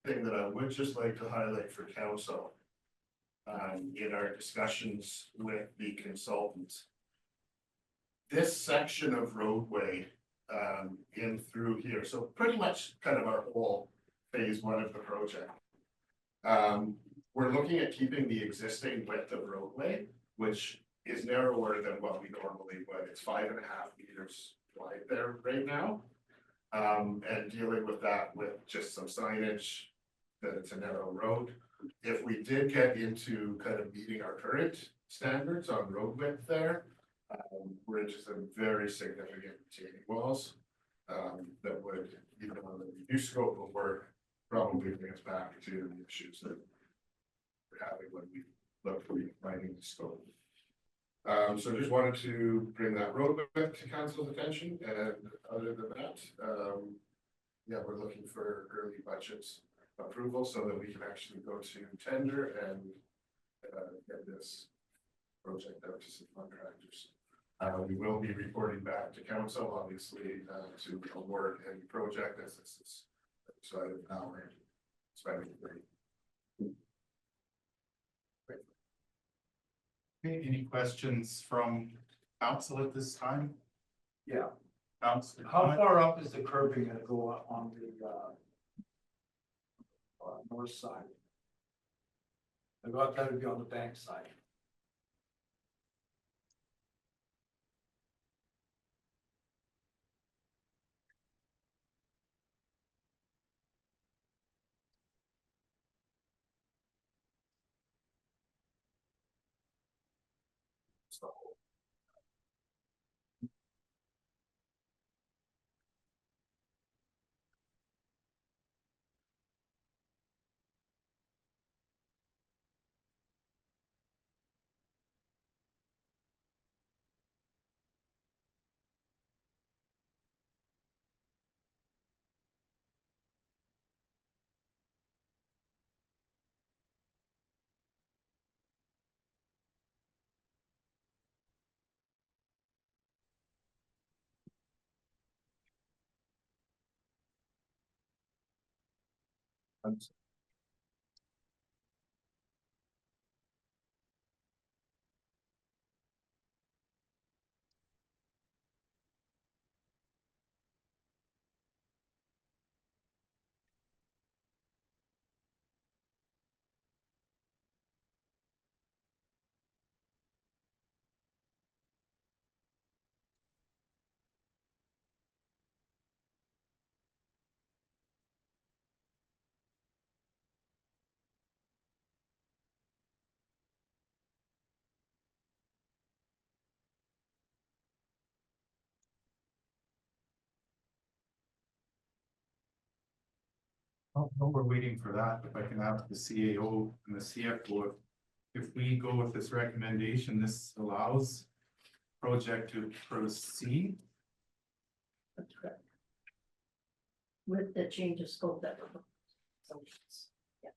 thing that I would just like to highlight for council in our discussions with the consultants. This section of roadway, in through here, so pretty much kind of our whole phase one of the project. We're looking at keeping the existing width of roadway, which is narrower than what we normally would. It's 5.5 meters wide there right now. And dealing with that with just some signage that it's a narrow road. If we did get into kind of meeting our current standards on road width there, we're into some very significant retaining walls. That would, even on the reduced scope of work, probably bring us back to the issues that we're having when we look for redefining the scope. So just wanted to bring that road back to council's attention, and other than that, yeah, we're looking for early budgets approval so that we can actually go to tender and get this project out to some contractors. We will be reporting back to council, obviously, to award any project as this is decided now. Okay, any questions from council at this time? Yeah. Council, How far up is the curbing gonna go up on the, north side? I thought that would be on the bank side. While we're waiting for that, if I can ask the CAO and the CFO, if we go with this recommendation, this allows project to proceed. That's correct. With the change of scope that we're. Assumptions. Yeah.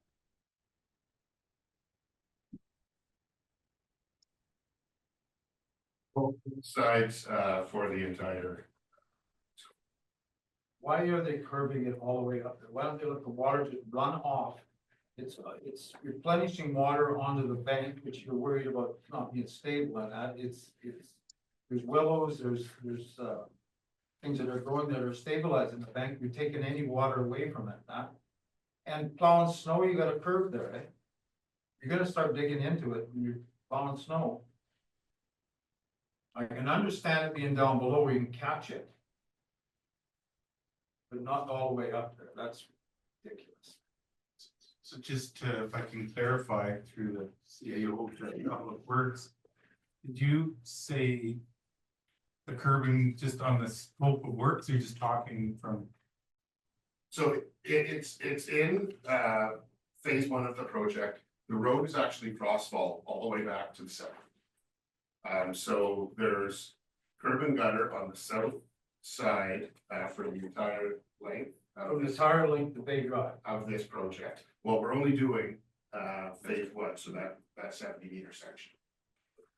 Both sides, for the entire. Why are they curbing it all the way up there? Why don't they let the water just run off? It's replenishing water onto the bank, which you're worried about not being stable on that. There's willows, there's things that are growing that are stabilizing the bank. You're taking any water away from it, huh? And plowing snow, you got a curve there, eh? You're gonna start digging into it when you're plowing snow. I can understand it being down below where you can catch it. But not all the way up there, that's ridiculous. So just to, if I can clarify through the CAO, how it works. Did you say the curbing just on the scope of works, or you're just talking from? So it's in phase one of the project. The road is actually crossfall all the way back to the south. So there's curb and gutter on the south side for the entire length From the entire length of Bay Drive. of this project. Well, we're only doing phase one, so that 70-meter section.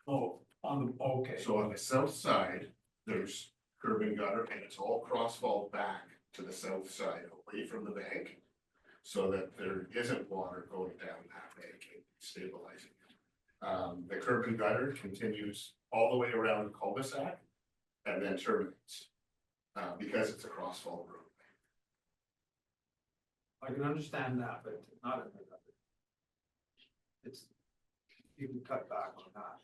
Oh, okay. So on the south side, there's curb and gutter, and it's all crossfall back to the south side, away from the bank. So that there isn't water going down that bank and stabilizing. The curb and gutter continues all the way around the cul-de-sac and then terminates. Because it's a crossfall road. I can understand that, but not in the other. It's, you can cut back on that.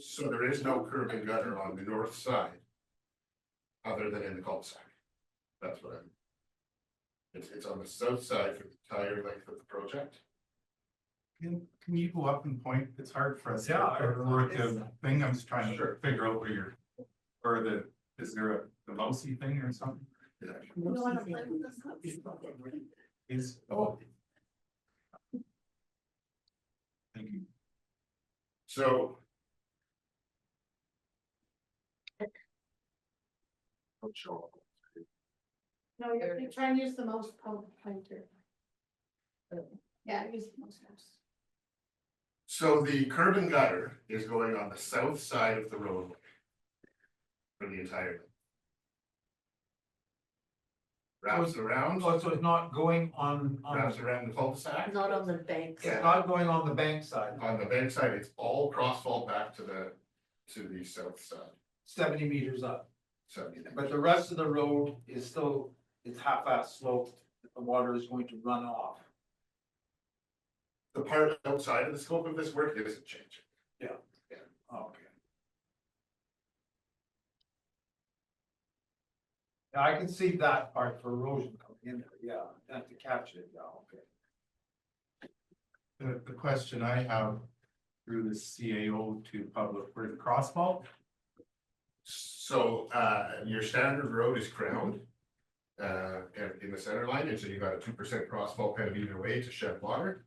So there is no curb and gutter on the north side. Other than in the cul-de-sac. That's what I'm. It's on the south side for the entire length of the project. Can you go up and point? It's hard for us. Yeah, Or the thing, I'm just trying to Sure. figure out where you're, or is there the mousy thing or something? You wanna play with this? Is, oh. Thank you. So. No, you're trying to use the most pointer. Yeah, use the most. So the curb and gutter is going on the south side of the roadway. For the entire. Wraps around, So it's not going on, wraps around the cul-de-sac. Not on the banks. Yeah. it's not going on the bank side, On the bank side, it's all crossfall back to the south side. 70 meters up. 70. But the rest of the road is still, it's half-ass sloped, the water is going to run off. The part outside of the scope of this work isn't changing. Okay. Yeah, I can see that part for erosion coming in there, yeah, and to capture it, yeah, okay. The question I have through the CAO to public, where the crossfall, So, your standard road is crowned. In the center line, and so you got a 2% crossfall kind of either way to shed water.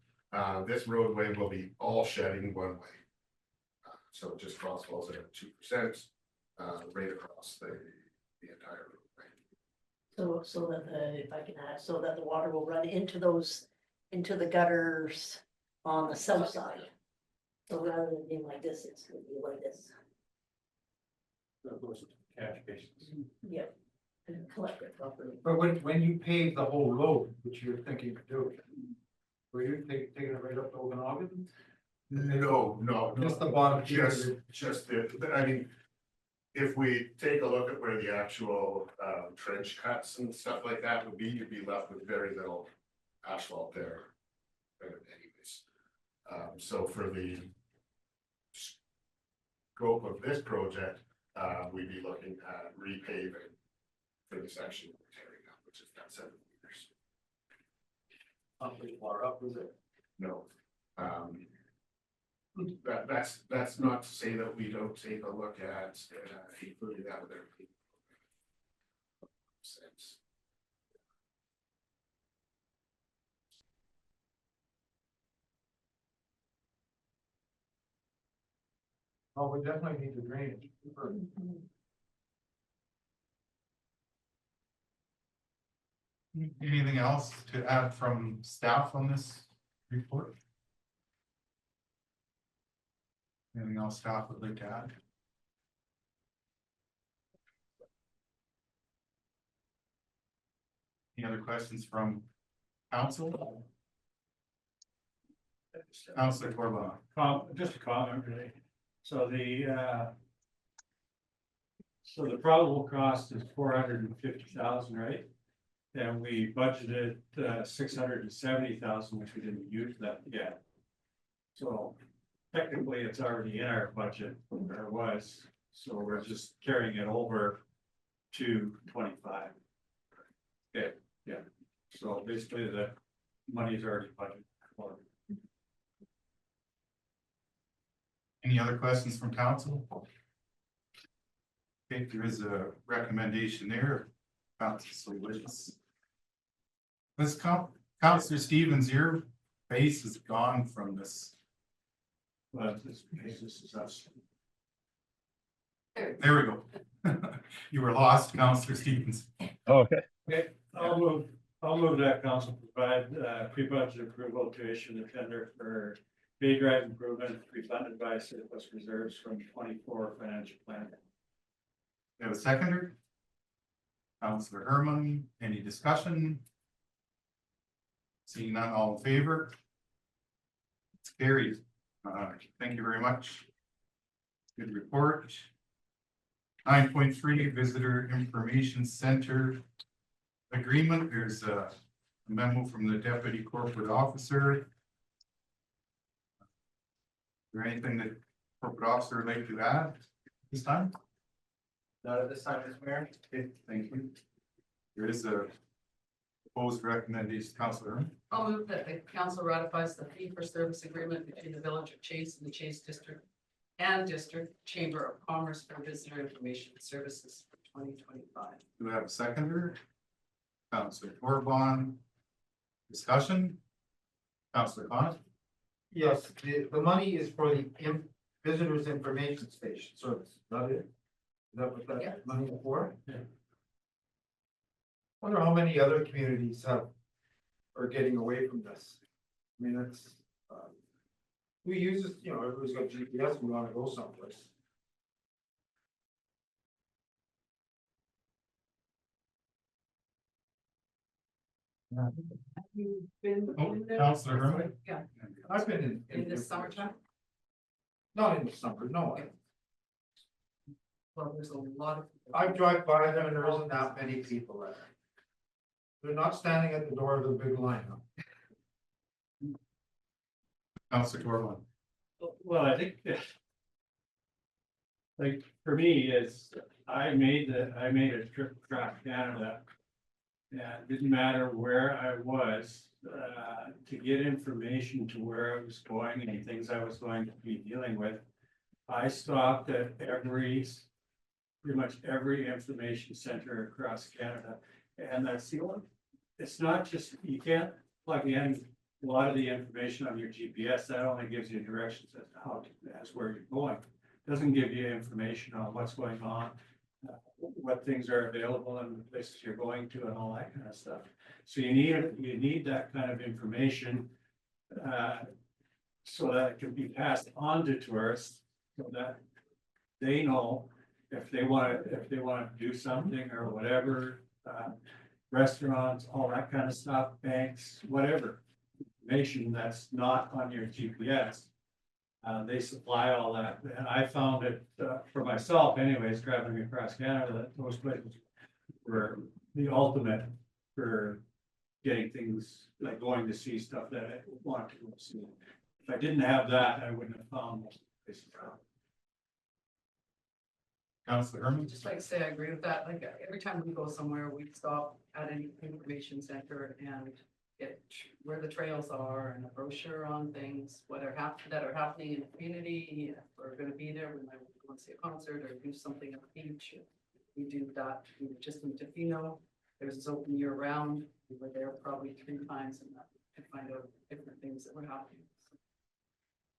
This roadway will be all shedding one way. So it just crossfalls at 2%, right across the entire roadway. So that if I can add, so that the water will run into into the gutters on the south side. So rather than being like this, it's gonna be like this. That goes to cash basis. Yep. And collect it properly. But when you pave the whole road, which you're thinking of doing, were you taking it right up to Okanagan? No. Just the bottom. Just I mean. If we take a look at where the actual trench cuts and stuff like that would be, you'd be left with very little asphalt there. Anyways, so for the scope of this project, we'd be looking at repaving for the section we're tearing up, which is that 7 meters. Not pretty far up, was it? No. That's not to say that we don't take a look at including that with our people. Sense. Oh, we definitely need the drainage. anything else to add from staff on this report? Anything else staff would like to add? Any other questions from council? Councilor Corbin. Just a comment, really. So the probable cost is 450,000, right? And we budgeted 670,000, which we didn't use that yet. So technically, it's already in our budget, or it was, so we're just carrying it over to 25. Okay, yeah, so basically the money's already budgeted for. Any other questions from council? Okay, there is a recommendation there. Council wishes. This Councilor Stevens, your base is gone from this. But this is us. There we go. You were lost, Councilor Stevens. Okay. Okay, I'll move that council provide pre-budget approval to issue the tender for Bay Drive improvement refunded by surplus reserves from 24 financial plan. We have a seconder. Councilor Herman, any discussion? Seeing none, all in favor? It's carried. Thank you very much. Good report. 9.3 Visitor Information Center Agreement. There's a memo from the Deputy Corporate Officer. Is there anything that corporate officer would like to add this time? Not at this time, Mr. Mayor. Okay, thank you. There is a proposed recommendation, Councilor. I'll move that the council ratifies the fee for service agreement between the Village of Chase and the Chase District and District Chamber of Commerce for visitor information services for 2025. Do we have a seconder? Councilor Corbon. Discussion? Councilor Khan? Yes, the money is for the visitors information station service, is that it? Is that what Yeah. that money is for? Yeah. Wonder how many other communities are getting away from this. I mean, it's, we use this, you know, everybody's got GPS, we wanna go someplace. You've been Oh, in there? Councilor Herman? Yeah, I've been in the summertime. Not in the summer, no. Well, there's a lot of. I drive by them and there isn't that many people there. They're not standing at the door of the big line. Councilor Corbon. Well, I think. Like, for me, is I made a trip across Canada. And it didn't matter where I was, to get information to where I was going and things I was going to be dealing with. I stopped at pretty much every information center across Canada. And that's the one, it's not just, you can't plug in a lot of the information on your GPS, that only gives you directions as to how to, as where you're going. Doesn't give you information on what's going on, what things are available in the places you're going to and all that kind of stuff. So you need that kind of information, so that it can be passed on to tourists, so that they know if they want to do something or whatever, restaurants, all that kind of stuff, banks, whatever. Information that's not on your GPS. They supply all that, and I found it, for myself anyways, traveling across Canada, that those places were the ultimate for getting things, like going to see stuff that I want to go see. If I didn't have that, I wouldn't have found most places. Councilor Herman. Just like to say, I agree with that. Like every time we go somewhere, we stop at an information center and get where the trails are and a brochure on things, that are happening in the community. If we're gonna be there, we might want to see a concert or do something at the beach. We do that. We were just in Tofino. There's this open year round. We were there probably 3 times and to find out different things that were happening. So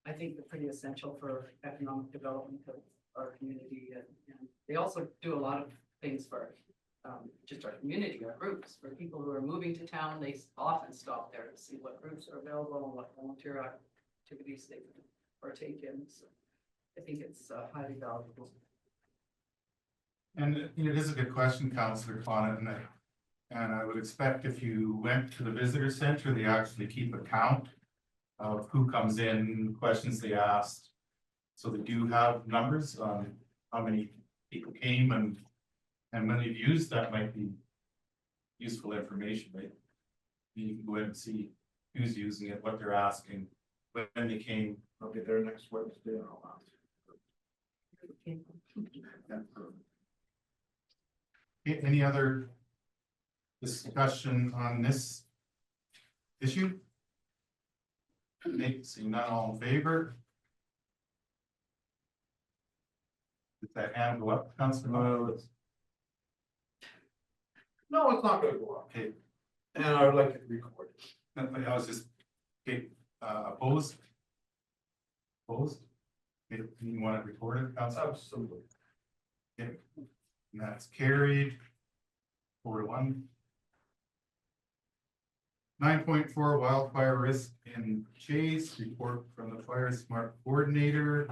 I think they're pretty essential for economic development of our community, and they also do a lot of things for just our community, our groups, for people who are moving to town. They often stop there to see what groups are available and what volunteer activities they can partake in. So I think it's highly valuable. And it is a good question, Councilor Khan, and I would expect if you went to the visitor center, they actually keep a count of who comes in, questions they asked. So they do have numbers on how many people came and when they've used, that might be useful information, right? You can go in and see who's using it, what they're asking, when they came. I'll be there next Wednesday and all that. Any other discussion on this issue? Seeing none, all in favor? Did that hand go up, Councilor? No, it's not gonna go up. Okay, And I would like it recorded. I was just, okay, opposed? Opposed? Okay, you want it recorded, Councilor? Absolutely. Okay, and that's carried. 4-1. 9.4 wildfire risk in Chase, report from the Fire Smart Coordinator.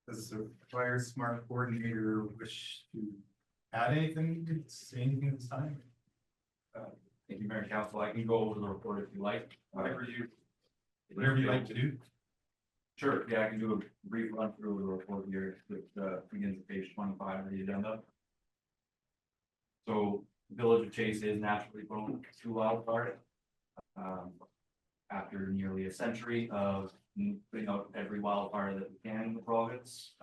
Does the Fire Smart Coordinator wish to add anything, say anything this time? Thank you, Mayor and Council. I can go over the report if you like, whatever you Whatever you like to do. Sure, yeah, I can do a brief run through of the report here, which begins at page 25 of the agenda. So, the Village of Chase is naturally prone to wildfire. After nearly a century of putting out every wildfire that we can in the province,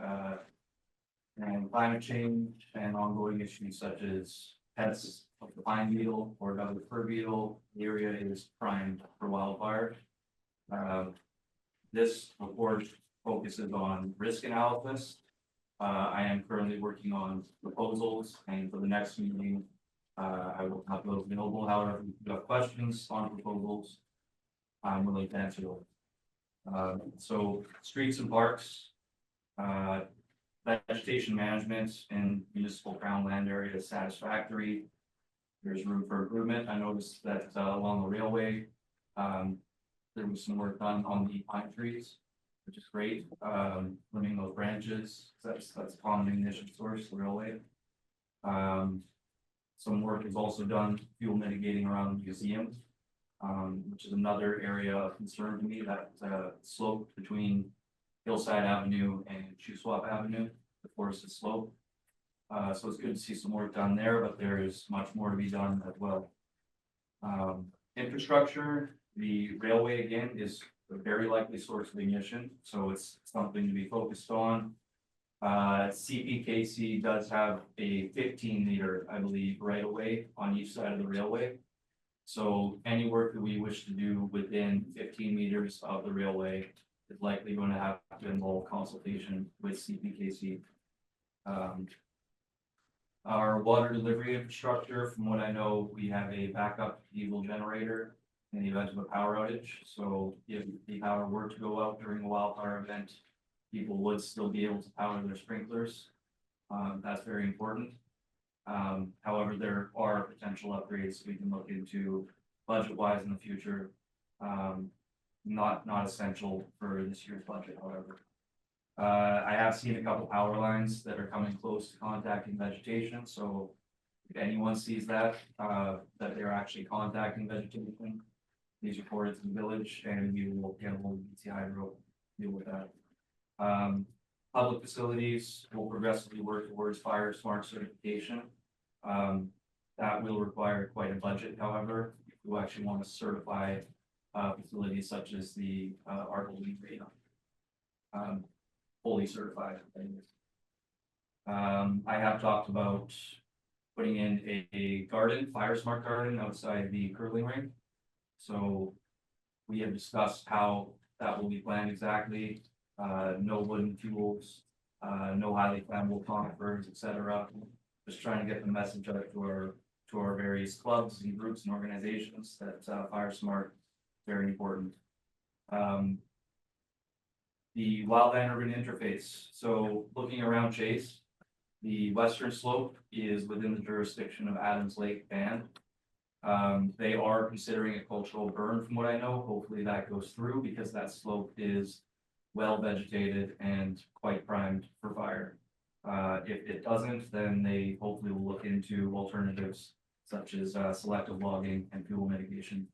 and climate change and ongoing issues such as pests of the pine beetle or Douglas fir beetle, the area is primed for wildfire. This report focuses on risk analysis. I am currently working on proposals, and for the next meeting, I will have those available. However, if you have questions on proposals, I'm willing to answer those. So streets and parks, vegetation management in municipal crown land area is satisfactory. There's room for improvement. I noticed that along the railway, there was some work done on the pine trees, which is great. Limbing those branches, that's a common ignition source, the railway. Some work is also done fuel mitigating around the museum, which is another area of concern to me, that slope between Hillside Avenue and Shuswap Avenue, the forested slope. So it's good to see some work done there, but there is much more to be done as well. Infrastructure, the railway again is a very likely source of ignition, so it's something to be focused on. CPKC does have a 15-meter, I believe, right away on each side of the railway. So any work that we wish to do within 15 meters of the railway is likely going to have to involve consultation with CPKC. Our water delivery infrastructure, from what I know, we have a backup diesel generator in the event of a power outage. So if the power were to go out during a wildfire event, people would still be able to power their sprinklers. That's very important. However, there are potential upgrades we can look into budget-wise in the future. Not essential for this year's budget, however. I have seen a couple power lines that are coming close to contacting vegetation, so if anyone sees that they're actually contacting vegetation, please report it to the village and we will get a hold of BC Hydro, deal with that. Public facilities will progressively work towards fire smart certification. That will require quite a budget, however, if you actually want to certify facilities such as the Arbolene Arena. Fully certified. I have talked about putting in a garden, fire smart garden outside the curling rink. So we have discussed how that will be planned exactly. No wooden fuels, no highly flammable conifers, etc. Just trying to get the message out to our various clubs and groups and organizations that fire smart is very important. The wildland urban interface. So looking around Chase, the western slope is within the jurisdiction of Adams Lake Band. They are considering a cultural burn from what I know. Hopefully that goes through because that slope is well vegetated and quite primed for fire. If it doesn't, then they hopefully will look into alternatives such as selective logging and fuel mitigation.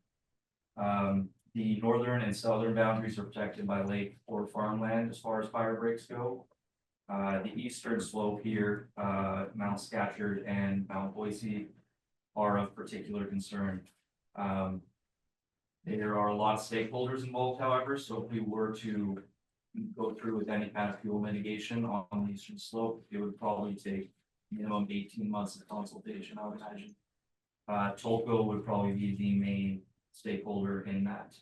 The northern and southern boundaries are protected by lake or farmland as far as fire breaks go. The eastern slope here, Mount Scatcherd and Mount Boise are of particular concern. There are a lot of stakeholders involved, however, so if we were to go through with any kind of fuel mitigation on the eastern slope, it would probably take minimum 18 months of consultation, I would imagine. Tolko would probably be the main stakeholder in that.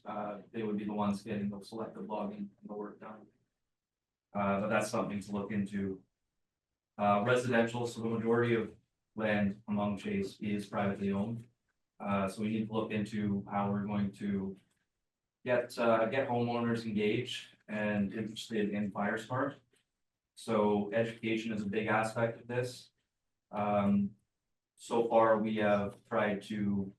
They would be the ones getting the selective logging and the work done. But that's something to look into. Residential, so the majority of land among Chase is privately owned. So we need to look into how we're going to get homeowners engaged and interested in fire smart. So education is a big aspect of this. So far, we have tried to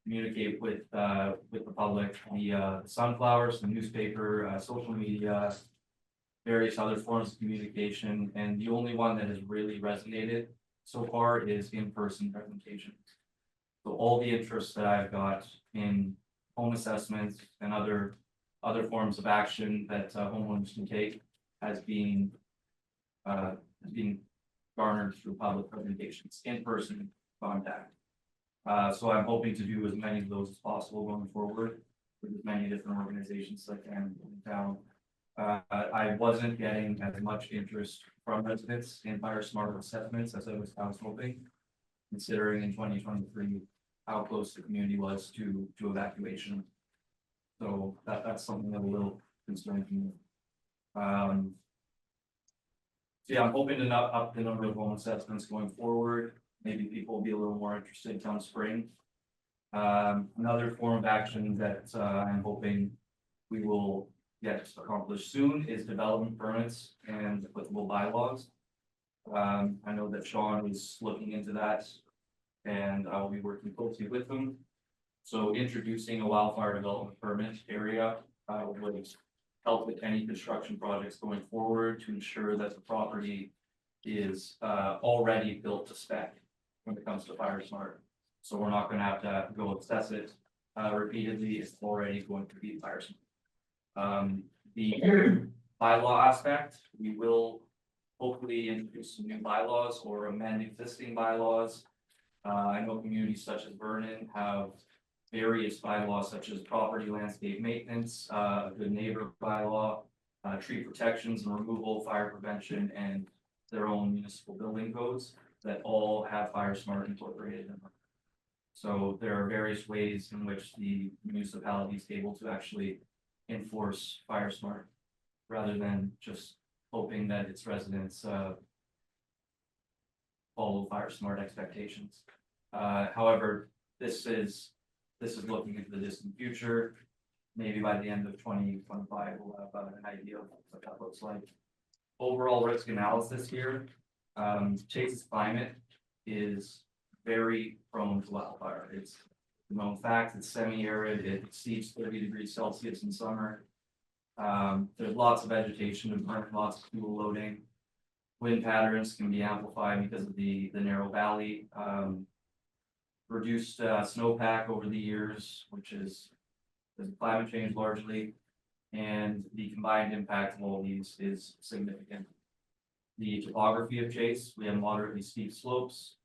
communicate with the public via the sunflowers, the newspaper, social media, various other forms of communication, and the only one that has really resonated so far is in-person presentations. So all the interest that I've got in home assessments and other other forms of action that homeowners can take has been garnered through public communications, in-person contact. So I'm hoping to do as many of those as possible going forward with as many different organizations as I can in town. I wasn't getting as much interest from residents in fire smart assessments as I was hoping, considering in 2023 how close the community was to evacuation. So that's something that a little concerning to me. So yeah, I'm hoping to not up the number of home assessments going forward. Maybe people will be a little more interested come spring. Another form of action that I'm hoping we will get accomplished soon is development permits and applicable bylaws. I know that Sean is looking into that, and I will be working closely with them. So introducing a wildfire development permit area would help with any construction projects going forward to ensure that the property is already built to spec when it comes to fire smart. So we're not gonna have to go assess it repeatedly, it's already going to be fire smart. The bylaw aspect, we will hopefully introduce some new bylaws or amend existing bylaws. I know communities such as Vernon have various bylaws such as property landscape maintenance, good neighbor bylaw, tree protections and removal, fire prevention, and their own municipal building codes that all have fire smart incorporated in them. So there are various ways in which the municipality is able to actually enforce fire smart rather than just hoping that its residents follow fire smart expectations. However, this is looking into the distant future. Maybe by the end of 2025, we'll have an idea of what that looks like. Overall risk analysis here, Chase's climate is very prone to wildfire. It's a known fact, it's semi-arid, it exceeds 30 degrees Celsius in summer. There's lots of vegetation to burn, lots of fuel loading. Wind patterns can be amplified because of the narrow valley. Reduced snowpack over the years, which is climate change largely, and the combined impact of all these is significant. The topography of Chase, we have moderately steep slopes.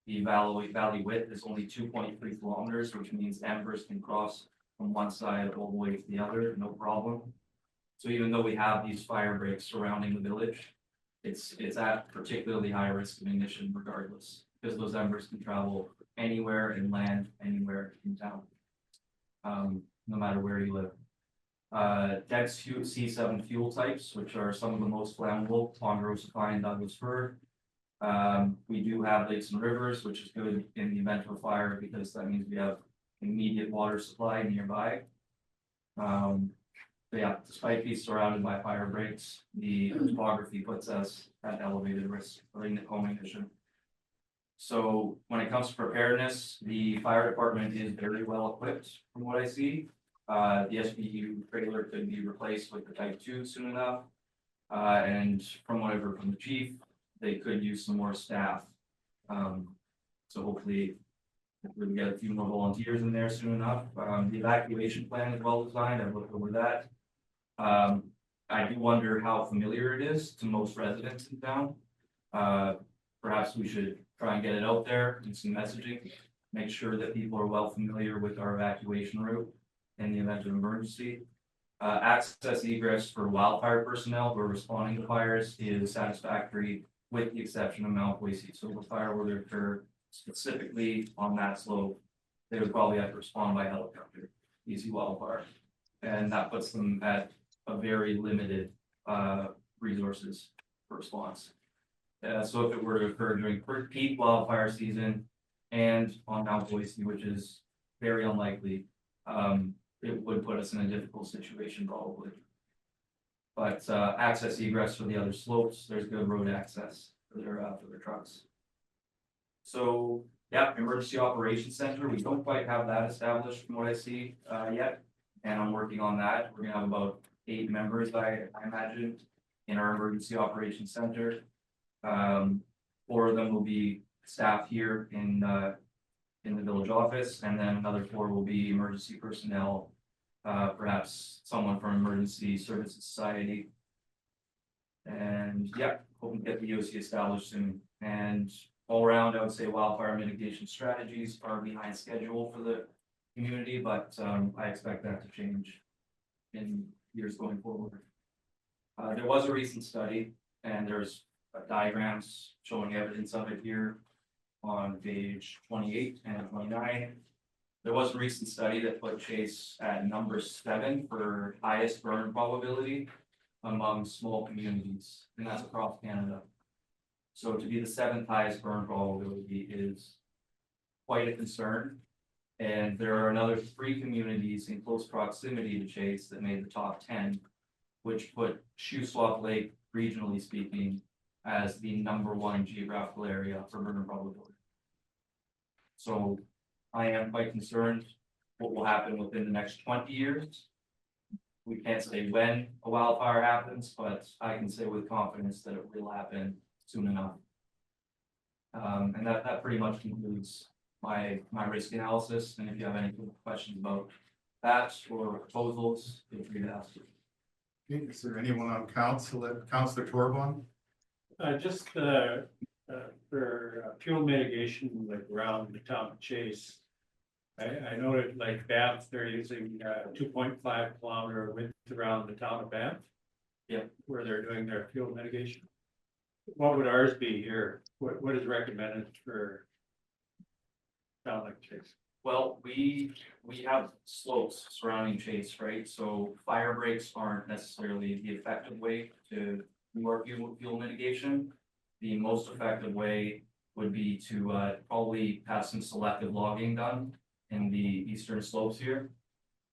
The valley width is only 2.3 kilometers, which means embers can cross from one side all the way to the other, no problem. So even though we have these fire breaks surrounding the village, it's at particularly high risk of ignition regardless, because those embers can travel anywhere and land anywhere in town, no matter where you live. Dex C7 fuel types, which are some of the most flammable, Ponderosa Pine, Douglas Fir. We do have lakes and rivers, which is good in the event of a fire because that means we have immediate water supply nearby. But yeah, despite being surrounded by fire breaks, the topography puts us at elevated risk of home ignition. So when it comes to preparedness, the fire department is very well equipped from what I see. The SBU trailer could be replaced with the Type 2 soon enough. And from what I've heard from the chief, they could use some more staff. So hopefully we can get a few more volunteers in there soon enough. The evacuation plan is well designed. I've looked over that. I do wonder how familiar it is to most residents in town. Perhaps we should try and get it out there, do some messaging, make sure that people are well familiar with our evacuation route in the event of emergency. Access egress for wildfire personnel who are responding to fires is satisfactory with the exception of Mount Boise. So if a fire were to occur specifically on that slope, they would probably have to respond by helicopter, easy wildfire. And that puts them at a very limited resources for response. So if it were to occur during peak wildfire season and on Mount Boise, which is very unlikely, it would put us in a difficult situation probably. But access egress for the other slopes, there's good road access for their trucks. So yeah, emergency operations center, we don't quite have that established from what I see yet, and I'm working on that. We're gonna have about 8 members, I imagine, in our emergency operations center. 4 of them will be staff here in the village office, and then another 4 will be emergency personnel perhaps someone from Emergency Services Society. And yeah, hoping to get the EOC established soon. And all around, I would say wildfire mitigation strategies are behind schedule for the community, but I expect that to change in years going forward. There was a recent study, and there's diagrams showing evidence of it here on page 28 and 29. There was a recent study that put Chase at number 7 for highest burn probability among small communities, and that's across Canada. So to be the 7th highest burn probability is quite a concern. And there are another 3 communities in close proximity to Chase that made the top 10, which put Shuswap Lake, regionally speaking, as the number 1 geographical area for burn probability. So I am quite concerned what will happen within the next 20 years. We can't say when a wildfire happens, but I can say with confidence that it will happen soon enough. And that pretty much concludes my risk analysis, and if you have any questions about that or proposals, feel free to ask. Okay, is there anyone on council, Councillor Torban? Just for fuel mitigation, like around the town of Chase. I noted like Banff, they're using 2.5 kilometer width around the town of Banff. Yeah. Where they're doing their fuel mitigation. What would ours be here? What is recommended for town like Chase? Well, we have slopes surrounding Chase, right? So fire breaks aren't necessarily the effective way to do our fuel mitigation. The most effective way would be to probably have some selective logging done in the eastern slopes here.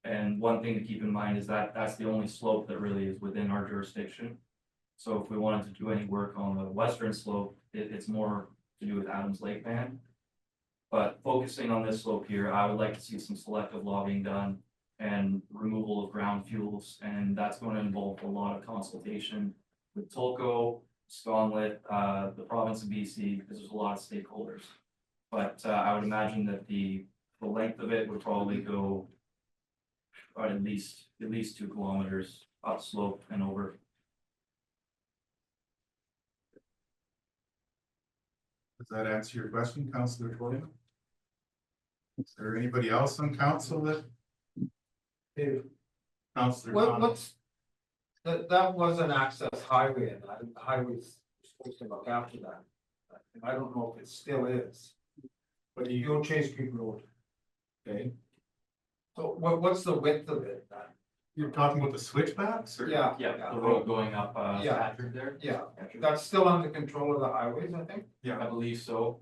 And one thing to keep in mind is that that's the only slope that really is within our jurisdiction. So if we wanted to do any work on the western slope, it's more to do with Adams Lake Band. But focusing on this slope here, I would like to see some selective logging done and removal of ground fuels, and that's going to involve a lot of consultation with Tolko, Sconlit, the province of BC, because there's a lot of stakeholders. But I would imagine that the length of it would probably go at least 2 kilometers upslope and over. Does that answer your question, Councillor Torban? Is there anybody else on council that? Councillor Thomas? What's, that was an access highway, and the highway's supposed to look after that. I don't know if it still is. But you go Chase Creek Road. Okay. So what's the width of it? You're talking about the switchbacks or? Yeah. Yeah, the road going up Yeah. Patrick there. Yeah, that's still under control of the highways, I think. I believe so.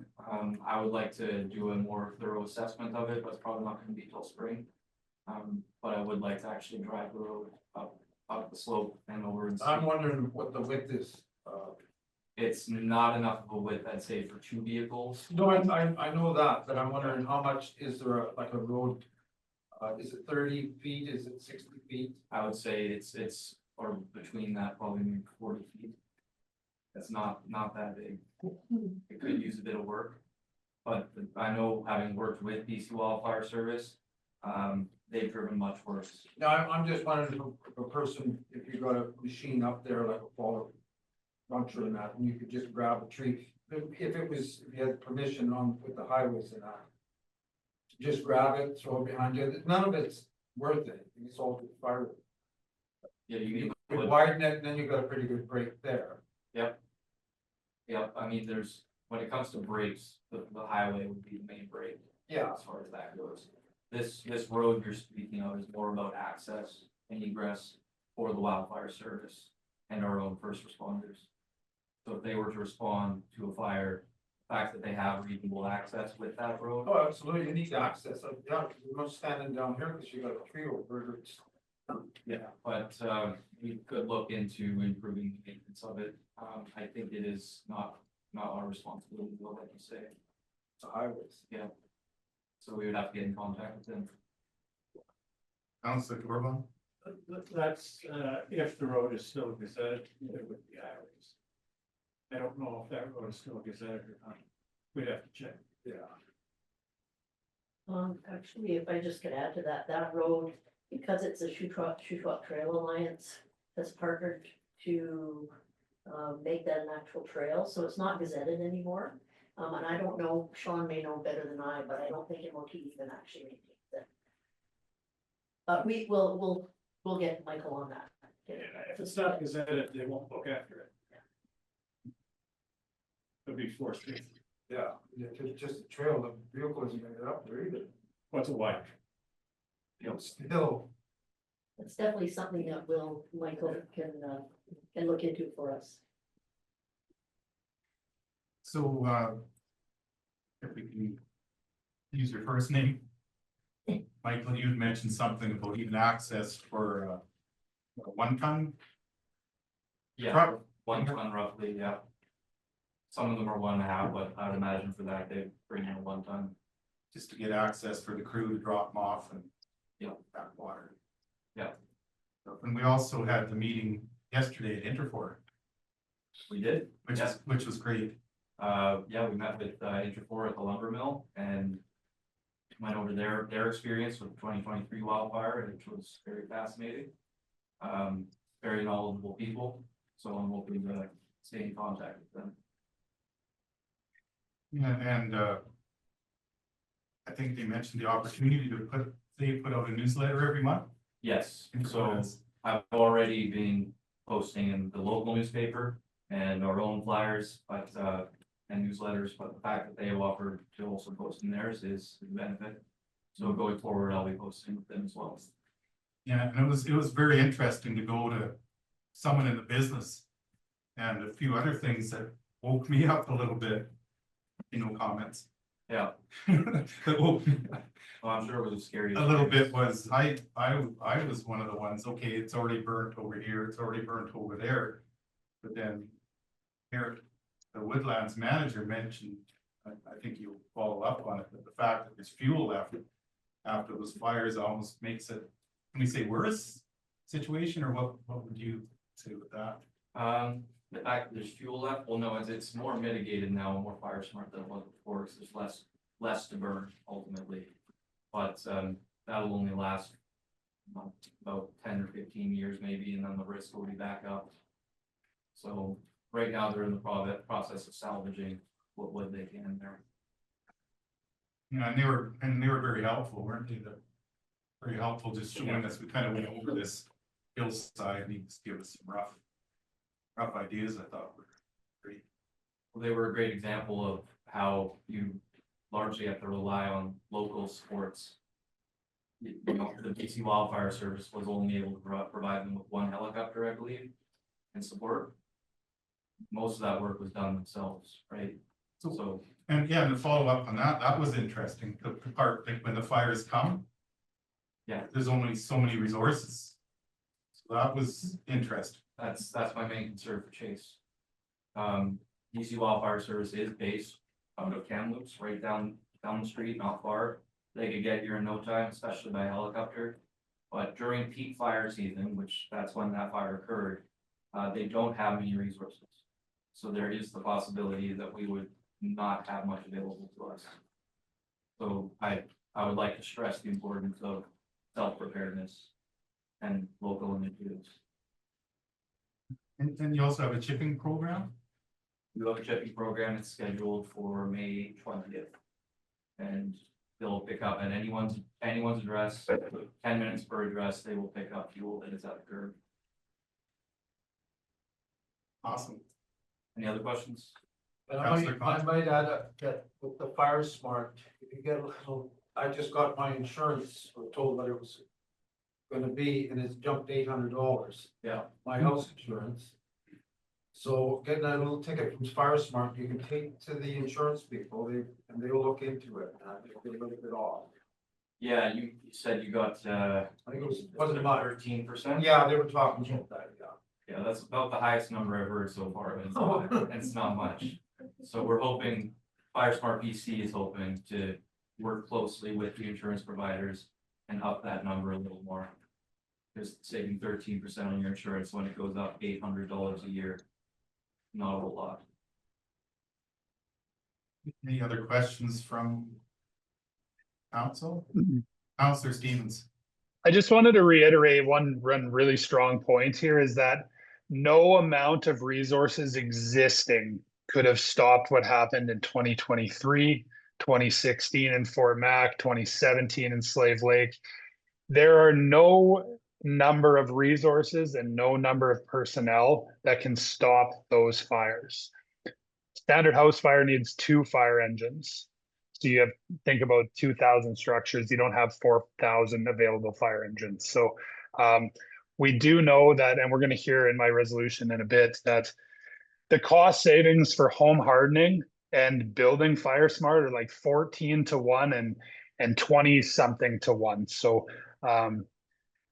I would like to do a more thorough assessment of it, but it's probably not gonna be till spring. But I would like to actually drive the road up the slope and over and see. I'm wondering what the width is. It's not enough of a width, I'd say, for 2 vehicles. No, I know that, but I'm wondering how much is there like a road? Is it 30 feet? Is it 60 feet? I would say it's or between that, probably maybe 40 feet. That's not that big. It could use a bit of work. But I know, having worked with BC Wildfire Service, they've driven much worse. No, I'm just wondering if a person, if you got a machine up there like a baller buncher and that, and you could just grab a tree. If you had permission on with the highways and that. Just grab it, throw it behind you. None of it's worth it. It's all fire. Yeah, you You would. widen it, then you got a pretty good break there. Yep, I mean, when it comes to brakes, the highway would be the main brake. Yeah. As far as that goes. This road you're speaking of is more about access and egress for the wildfire service and our own first responders. So if they were to respond to a fire, the fact that they have reasonable access with that road. Oh, absolutely. You need access. Yeah, you're not standing down here because you got a tree over it. Yeah, but we could look into improving the maintenance of it. I think it is not our responsibility, like you say. It's a highways. Yeah. So we would have to get in contact with them. Councillor Torban? That's if the road is still gazetted, it would be highways. I don't know if that road is still gazetted or not. We'd have to check. Yeah. Actually, if I just could add to that, that road because it's a Shuswap Trail Alliance has partnered to make that an actual trail, so it's not gazetted anymore. And I don't know, Sean may know better than I, but I don't think MOT even actually maintains it. But we'll get Michael on that. If it's not gazetted, they won't look after it. It'll be forced. Yeah, it's just a trail, the vehicle isn't gonna get up there either. What's a wide? Still, It's definitely something that Michael can look into for us. So, if we can use your first name. Michael, you had mentioned something about even access for, a 1 ton Yeah, truck. 1 ton roughly, yeah. Some of them are 1.5, but I would imagine for that, they bring in a 1 ton. Just to get access for the crew to drop them off and. Yeah. Back water. Yeah. And we also had the meeting yesterday at Interfor, We did, which was great. yeah, we met with Interfor at the lumber mill and went over their experience with the 2023 wildfire, which was very fascinating. Very knowledgeable people, so I'm hoping to stay in contact with them. Yeah, and I think they mentioned the opportunity to put out a newsletter every month. Yes, so I've already been posting in the local newspaper and our own flyers, but and newsletters, but the fact that they have offered to also post in theirs is a benefit. So going forward, I'll be posting with them as well. Yeah, and it was very interesting to go to someone in the business and a few other things that woke me up a little bit. Comments. Yeah, That woke me up well, I'm sure it was a scary. a little bit was, I was one of the ones, okay, it's already burnt over here, it's already burnt over there. But then here, the Woodlands manager mentioned, I think you'll follow up on it, but the fact that there's fuel left after those fires almost makes it, can we say worse situation, or what would you say with that? The fact that there's fuel left, well, no, it's more mitigated now, more fire smart than it was before, because there's less to burn ultimately. But that'll only last about 10 or 15 years maybe, and then the risk will be back up. So right now they're in the process of salvaging what wood they can there. Yeah, and they were very helpful, weren't they? Very helpful, just showing us, we kind of went over this hillside, and he just give us some rough ideas, I thought were great. Well, they were a great example of how you largely have to rely on local supports. You know, the BC Wildfire Service was only able to provide them with 1 helicopter, I believe, and support. Most of that work was done themselves, right? So. And yeah, and to follow up on that, that was interesting, the part, like when the fires come. Yeah. There's only so many resources. So that was interesting. That's my main concern for Chase. BC Wildfire Service is based out of Kamloops, right down the street, not far. They could get here in no time, especially by helicopter. But during peak fire season, which that's when that fire occurred, they don't have many resources. So there is the possibility that we would not have much available to us. So I would like to stress the importance of self-preparedness and local initiatives. And you also have a chipping program? We have a chipping program, it's scheduled for May 20th. And they'll pick up at anyone's address, 10 minutes per address, they will pick up fuel that is at the curb. Awesome. Any other questions? and I might add that with the Fire Smart, if you get a little, I just got my insurance, or told what it was gonna be, and it's jumped $800. Yeah. My house insurance. So getting that little ticket from Fire Smart, you can take to the insurance people, and they'll look into it, and I think they look it off. Yeah, you said you got, I think it wasn't about, 13%? yeah, they were talking about that, yeah. Yeah, that's about the highest number I've heard so far, and it's not much. So we're hoping, FireSmart BC is hoping to work closely with the insurance providers and up that number a little more. Just saving 13% on your insurance when it goes up $800 a year. Not a whole lot. Any other questions from council? Mhm. Councilor Stevens. I just wanted to reiterate one really strong point here is that no amount of resources existing could have stopped what happened in 2023, 2016 in Fort Mac, 2017 in Slave Lake. There are no number of resources and no number of personnel that can stop those fires. Standard house fire needs 2 fire engines. So you have, think about 2,000 structures, you don't have 4,000 available fire engines. So we do know that, and we're going to hear in my resolution in a bit, that the cost savings for home hardening and building fire smart are like 14 to 1 and 20 something to 1. So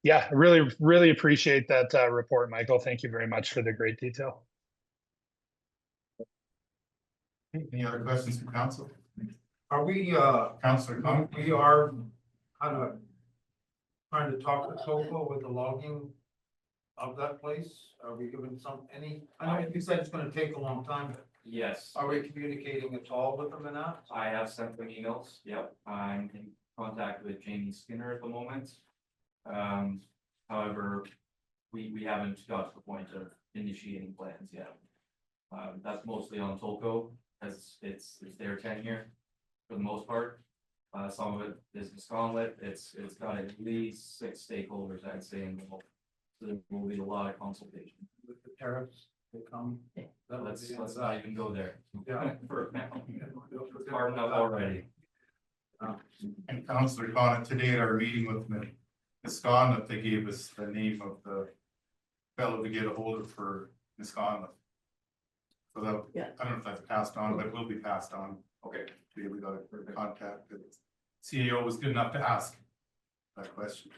yeah, really appreciate that report, Michael. Thank you very much for the great detail. Any other questions from council? Are we, Councillor Con? we are kind of trying to talk to Coco with the logging of that place? Are we giving I know you said it's gonna take a long time, but Yes, are we communicating at all with them in that? I have sent them emails. Yep, I'm in contact with Jamie Skinner at the moment. However, we haven't got to the point of initiating plans yet. That's mostly on Tolko, as it's their tenure for the most part. Some of it is Misconlet. It's got at least 6 stakeholders, I'd say, involved. So there will be a lot of consultation. With the tariffs, they come. Let's not even go there. Yeah. For now. Far enough already. And Councillor Con, today at our meeting with Misconnet, they gave us the name of the fellow to get a hold of for Misconnet. So that, Yeah. I don't know if that's passed on, but it will be passed on. Okay, we got a contact. The CEO was good enough to ask that question.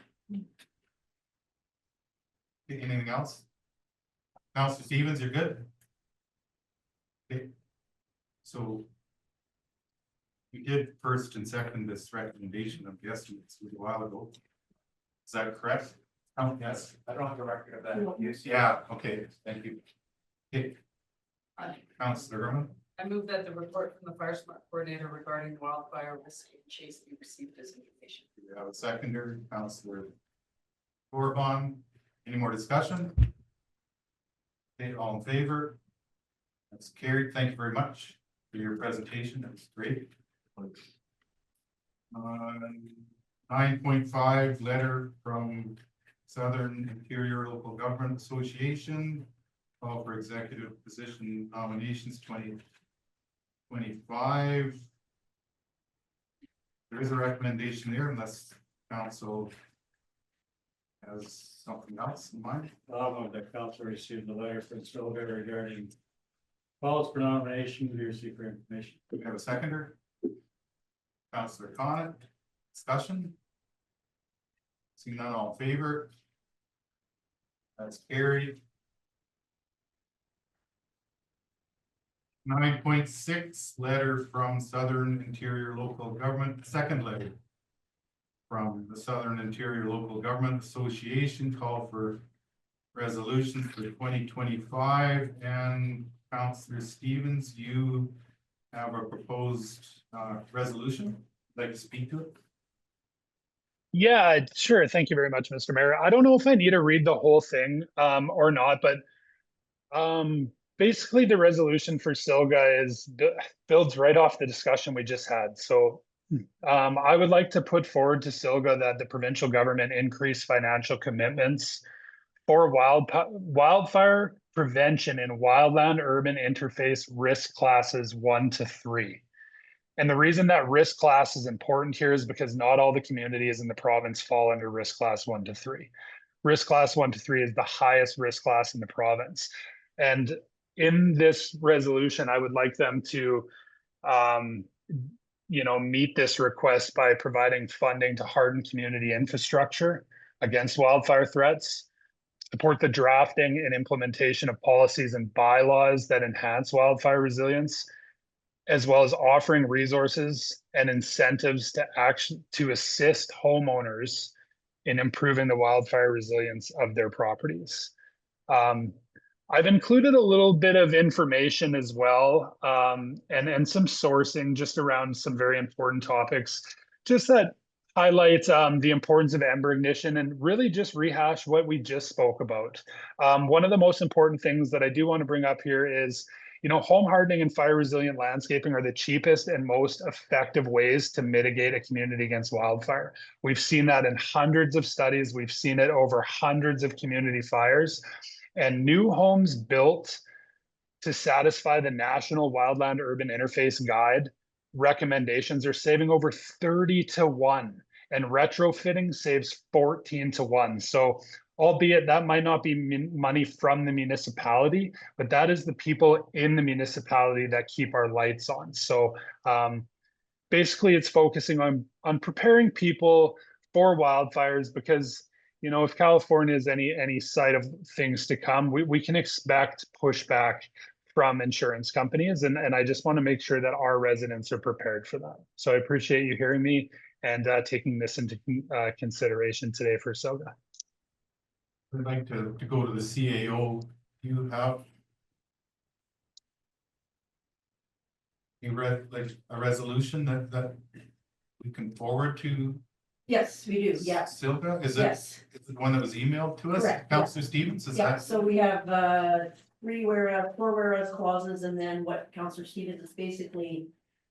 Anything else? Councillor Stevens, you're good? Okay. So we did first and second this recommendation of the estimates a while ago. Is that correct? Yes. I don't have a record of that. Yeah, okay, thank you. Okay. Councillor Herman, I move that the report from the fire smart coordinator regarding the wildfire risk in Chase be received as information. we have a seconder, Councillor Corbon. Any more discussion? Okay, all in favor? That's carried. Thank you very much for your presentation. That was great. 9.5 letter from Southern Interior Local Government Association. Call for executive position nominations 2025. There is a recommendation there unless council has something else in mind. I'll move that council received the letter from Silver regarding calls for nomination, we receive for information. We have a seconder. Councillor Conitt, discussion. Seeing none, all in favor? That's carried. 9.6 letter from Southern Interior Local Government, second letter from the Southern Interior Local Government Association, call for resolution for 2025. And Councillor Stevens, you have a proposed resolution. Like to speak to it? Yeah, sure. Thank you very much, Mr. Mayor. I don't know if I need to read the whole thing or not, but basically the resolution for Silga builds right off the discussion we just had. So I would like to put forward to Silga that the provincial government increase financial commitments for wildfire prevention in wildland urban interface risk classes 1 to 3. And the reason that risk class is important here is because not all the communities in the province fall under risk class 1 to 3. Risk class 1 to 3 is the highest risk class in the province. And in this resolution, I would like them to, meet this request by providing funding to harden community infrastructure against wildfire threats, support the drafting and implementation of policies and bylaws that enhance wildfire resilience, as well as offering resources and incentives to assist homeowners in improving the wildfire resilience of their properties. I've included a little bit of information as well, and some sourcing just around some very important topics, just that highlight the importance of ember ignition and really just rehash what we just spoke about. One of the most important things that I do want to bring up here is, home hardening and fire resilient landscaping are the cheapest and most effective ways to mitigate a community against wildfire. We've seen that in hundreds of studies. We've seen it over hundreds of community fires, and new homes built to satisfy the National Wildland Urban Interface Guide recommendations are saving over 30 to 1, and retrofitting saves 14 to 1. So albeit that might not be money from the municipality, but that is the people in the municipality that keep our lights on. So basically it's focusing on preparing people for wildfires, because if California is any site of things to come, we can expect pushback from insurance companies, and I just want to make sure that our residents are prepared for that. So I appreciate you hearing me and taking this into consideration today for SOGA. I'd like to go to the CAO. Do you have a resolution that we can forward to Yes, we do, yeah, Silga? Is yes. it one that was emailed to us? Correct, yeah. Councillor Stevens, is Yeah, that? so we have four whereas clauses, and then what Councillor Stevens has basically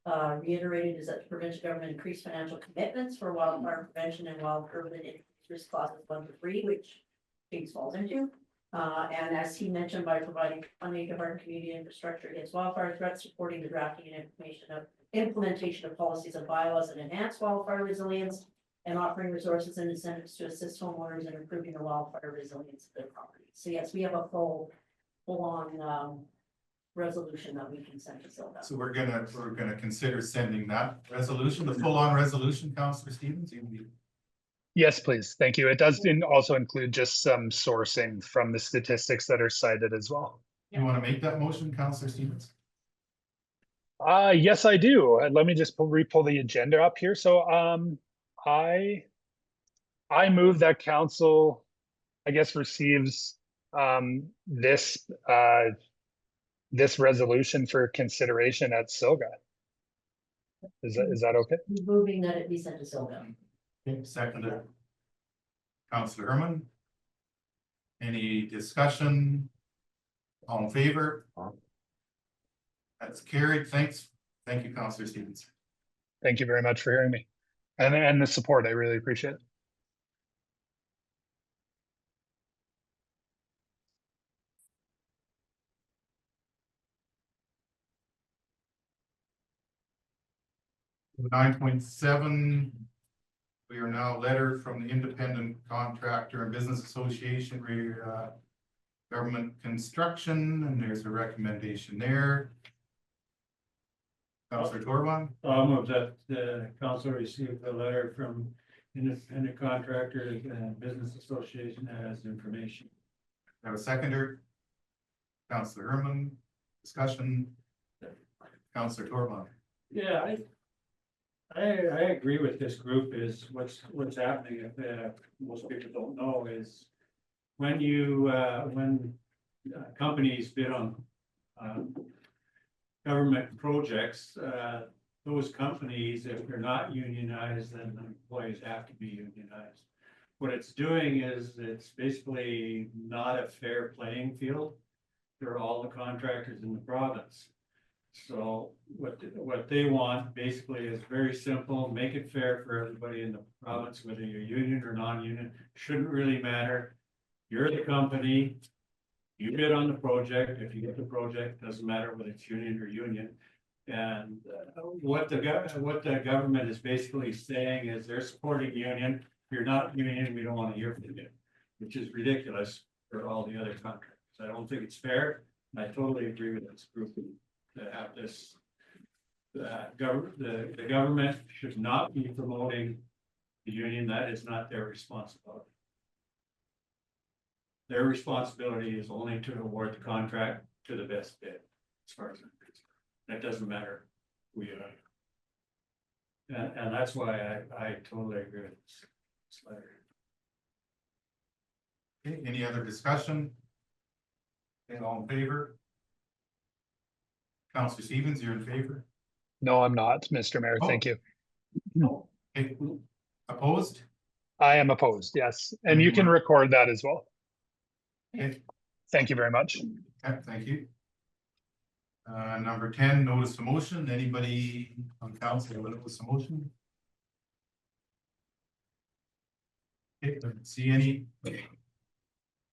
reiterated is that the provincial government increase financial commitments for wildfire prevention and wild urban risk clauses 1 to 3, which James falls into. And as he mentioned, by providing funding to harden community infrastructure against wildfire threats, supporting the drafting and implementation of policies and bylaws that enhance wildfire resilience, and offering resources and incentives to assist homeowners in improving the wildfire resilience of their properties. So yes, we have a full-on resolution that we can send to SOGA. So we're gonna consider sending that resolution, the full-on resolution, Councillor Stevens? Yes, please. Thank you. It does also include just some sourcing from the statistics that are cited as well. You want to make that motion, Councillor Stevens? Yes, I do. Let me just re-pull the agenda up here. So I move that council, I guess, receives this resolution for consideration at SOGA. Is that okay? Moving that it be sent to SOGA. Okay, seconded. Councillor Herman. Any discussion? All in favor? That's carried. Thanks. Thank you, Councillor Stevens. Thank you very much for hearing me and the support. I really appreciate it. (9.7). We are now a letter from the Independent Contractor and Business Association, government construction, and there's a recommendation there. Councillor Torban. I'll move that the council received a letter from Independent Contractors and Business Association as information. Have a seconder. Councillor Herman, discussion. Councillor Torban. Yeah, I agree with this group. Is what's happening, if most people don't know, is when companies bid on government projects, those companies, if they're not unionized, then the employees have to be unionized. What it's doing is it's basically not a fair playing field for all the contractors in the province. So what they want basically is very simple: make it fair for everybody in the province, whether you're union or non-union, shouldn't really matter. You're the company, you bid on the project. If you get the project, doesn't matter whether it's union or union. And what the government is basically saying is they're supporting union. If you're not union, we don't want to hear from you, which is ridiculous for all the other contractors. I don't think it's fair. And I totally agree with this group to have this. The government should not be promoting the union. That is not their responsibility. Their responsibility is only to award the contract to the best bid, as far as I'm concerned. That doesn't matter who you are. And that's why I totally agree with this letter. Okay, any other discussion? Okay, all in favor? Councillor Stevens, you're in favor? No, I'm not, Mr. Mayor. Thank you. Okay. Opposed? I am opposed, yes, and you can record that as well. Okay, Thank you very much. okay, thank you. Number 10, notice of motion. Anybody on council have a notice of motion? Okay, don't see any.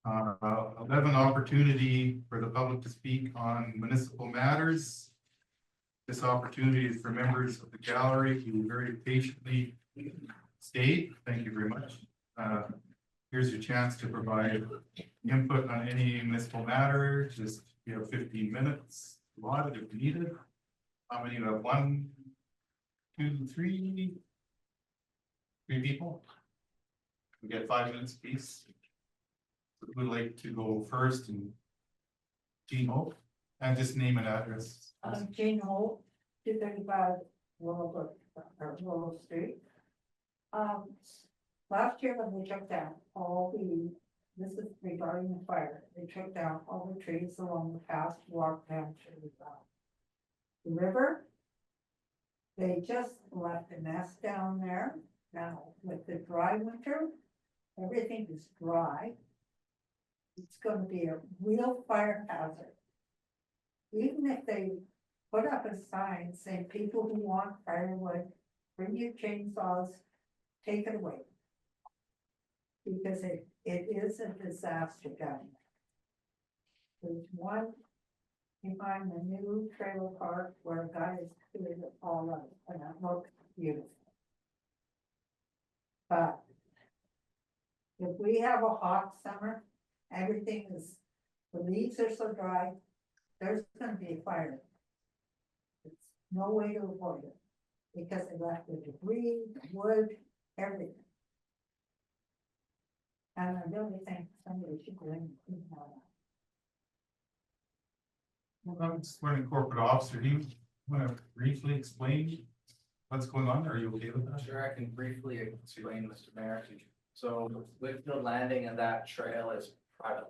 11, opportunity for the public to speak on municipal matters. This opportunity is for members of the gallery who very patiently stayed. Thank you very much. Here's your chance to provide input on any municipal matter. Just, you have 15 minutes, allotted if needed. How many? You have 1, 2, 3? 3 people? We get 5 minutes apiece. Would like to go first and Jean Hope, and just name an address. Jane Holt, 235 Willow Street. Last year when they took down this is regarding the fire, they took down all the trees along the path to walk down to the river. They just left a mess down there. Now, with the dry winter, everything is dry. It's gonna be a real fire hazard. Even if they put up a sign saying people who want firewood, bring your chainsaws, take it away. Because it is a disaster down there. There's one behind the new trailer park where a guy is cleared it all out, and it looks beautiful. But if we have a hot summer, everything is, the leaves are so dry, there's gonna be a fire. There's no way to avoid it, because they left the debris, wood, everything. And I really think somebody should go in and clean that up. Well, I'm just wondering, corporate officer, do you want to briefly explain what's going on? Are you okay with that? Sure, I can briefly explain, Mr. Mayor. So Whitfield Landing and that trail is private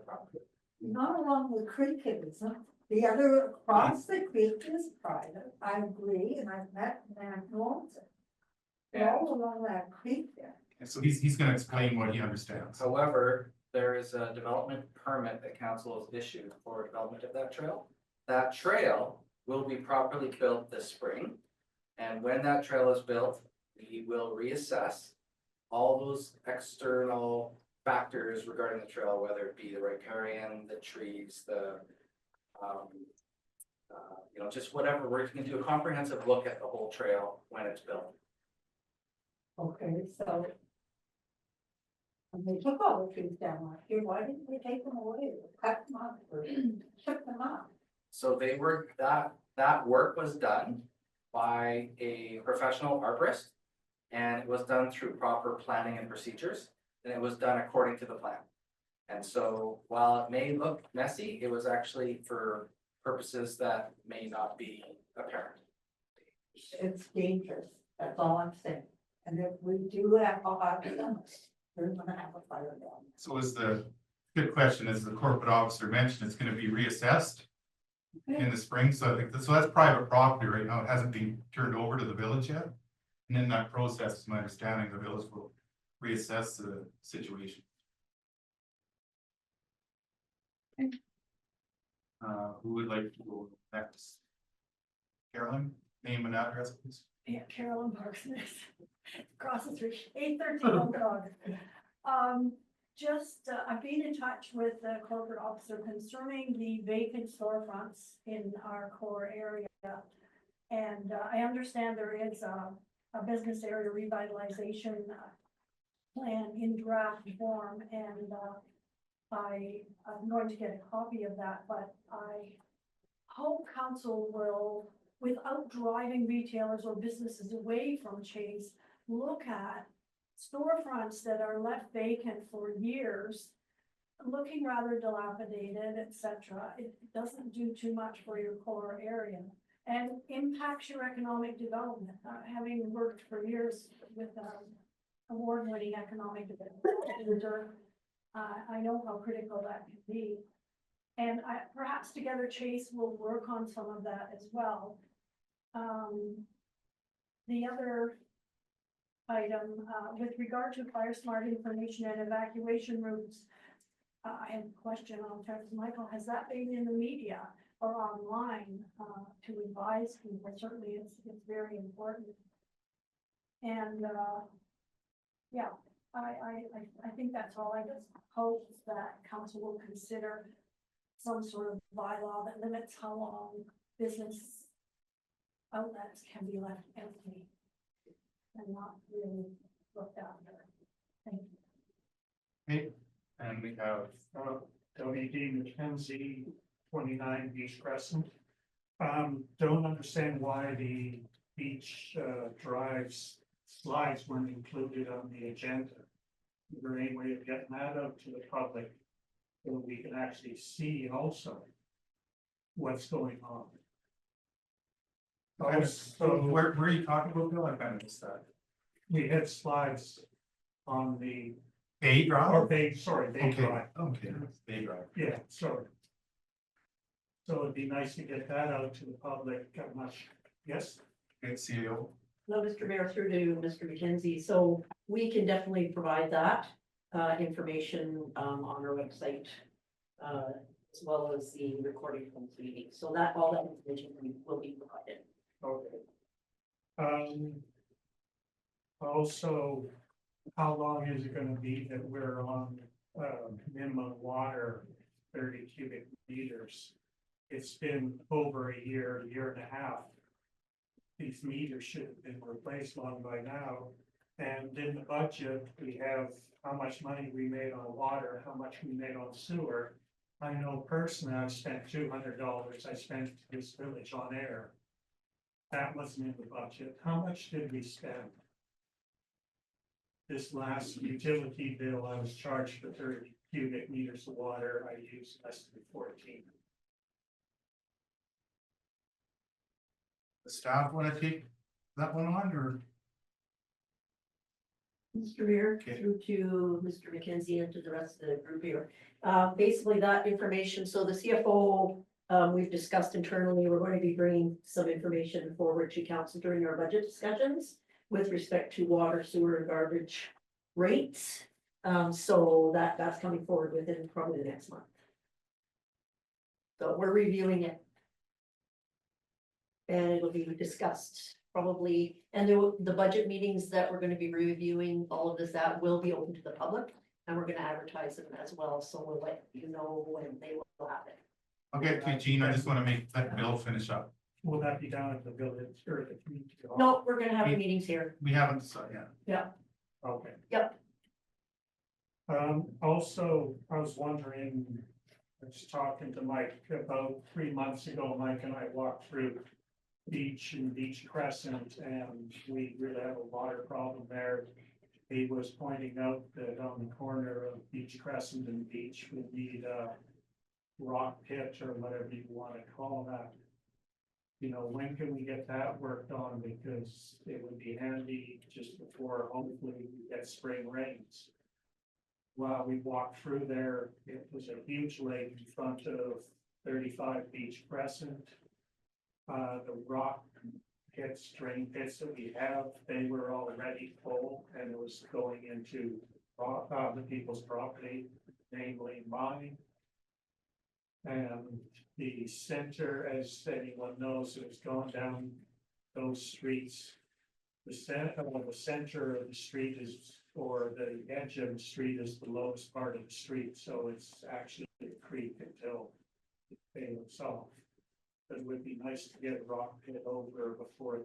property. Not along the creek, it isn't. The other across the creek is private, I agree, and I've met the man who owns it. Yeah. All along that creek there. And so he's gonna explain what he understands. However, there is a development permit that council has issued for development of that trail. That trail will be properly built this spring. And when that trail is built, we will reassess all those external factors regarding the trail, whether it be the riparian, the trees, just whatever, we're going to do a comprehensive look at the whole trail when it's built. Okay, so. And they took all the trees down last year, why didn't we take them away, cut them off, or chip them off? So they were, that work was done by a professional arborist. And it was done through proper planning and procedures, and it was done according to the plan. And so while it may look messy, it was actually for purposes that may not be apparent. It's dangerous, that's all I'm saying, and if we do have a hot summer, we're gonna have a fire down. So is good question, as the corporate officer mentioned, it's gonna be reassessed in the spring, so I think, so that's private property right now, it hasn't been turned over to the village yet. And in that process, it's my understanding, the village will reassess the situation. Who would like to go next? Carolyn, name and address, please. Yeah, Carolyn Parsons, across the street, 813 Oak Dog. I've been in touch with the corporate officer concerning the vacant storefronts in our core area. And I understand there is a business area revitalization plan in draft form, and I'm going to get a copy of that, but I hope council will, without driving retailers or businesses away from Chase, look at storefronts that are left vacant for years, looking rather dilapidated, etc. It doesn't do too much for your core area and impacts your economic development. Having worked for years with award-winning economic development, I know how critical that can be. And perhaps together Chase will work on some of that as well. The other item, with regard to fire smart information and evacuation routes. I have a question on Travis Michael, has that been in the media or online, to advise people? Certainly it's very important. And, yeah, I think that's all. I just hope that council will consider some sort of bylaw that limits how long business outlets can be left empty and not really looked after. Thank you. Okay, and we have, WD McKenzie, 29 Beach Crescent. Don't understand why the beach drives slides weren't included on the agenda. Is there any way of getting that out to the public so we can actually see also what's going on? so where are you talking about, Bill? I kind of missed that. We had slides on the, Bay or Drive? Bay, sorry, Bay Okay, Drive. okay, Bay Drive. Yeah, sorry. So it'd be nice to get that out to the public, yes? Good CEO. Hello, Mr. Mayor, through to Mr. McKenzie. So we can definitely provide that information on our website. As well as the recording from the meeting. So that all that information will be provided. Okay. Also, how long is it gonna be that we're on minimum water 30 cubic meters? It's been over a year and a half. These meters should have been replaced long by now. And in the budget, we have how much money we made on water, how much we made on sewer. I know personally, I've spent $200. I spent this village on air. That wasn't in the budget. How much did we spend? This last utility bill, I was charged for 30 cubic meters of water. I used less than 14. The staff want to take that one on, or? Mr. Mayor, Okay. through to Mr. McKenzie and to the rest of the group here. Basically that information, so the CFO, we've discussed internally, we're going to be bringing some information forward to council during our budget discussions with respect to water, sewer, and garbage rates. So that's coming forward within probably the next month. So we're reviewing it. And it'll be discussed probably, and the budget meetings that we're gonna be reviewing all of this at will be open to the public. And we're gonna advertise them as well, so we'll let you know when they will happen. Okay, Gene, I just want to let Bill finish up. Will that be down at the village or the community hall? No, we're gonna have the meetings here. We haven't decided yet. Okay. Yep. Also, I was wondering, I was talking to Mike about 3 months ago, Mike and I walked through Beach and Beach Crescent, and we really have a water problem there. He was pointing out that on the corner of Beach Crescent and Beach, we need a rock pit or whatever you want to call that. You know, when can we get that worked on? Because it would be handy just before hopefully we get spring rains. While we walked through there, it was a huge lake in front of 35 Beach Crescent. The rock pits, drain pits that we have, they were already full and it was going into the people's property, namely mine. And the center, as anyone knows, has gone down those streets. The center of the street is, or the edge of the street is the lowest part of the street, so it's actually a creek until it fails off. But it would be nice to get a rock pit over before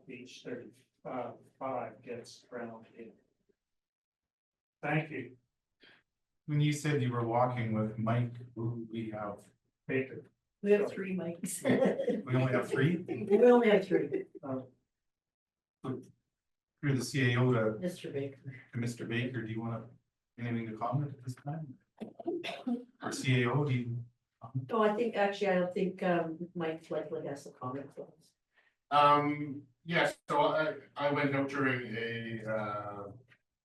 Beach 35 gets drowned in. Thank you. When you said you were walking with Mike, who we have, Baker. We have 3 mics. we only have 3? We only have 3, Through the CAO Mr. Baker. to Mr. Baker, do you want anything to comment at this time? Or CAO, do you? Oh, I don't think Mike likely has a comment for us. Yes, so I went out during a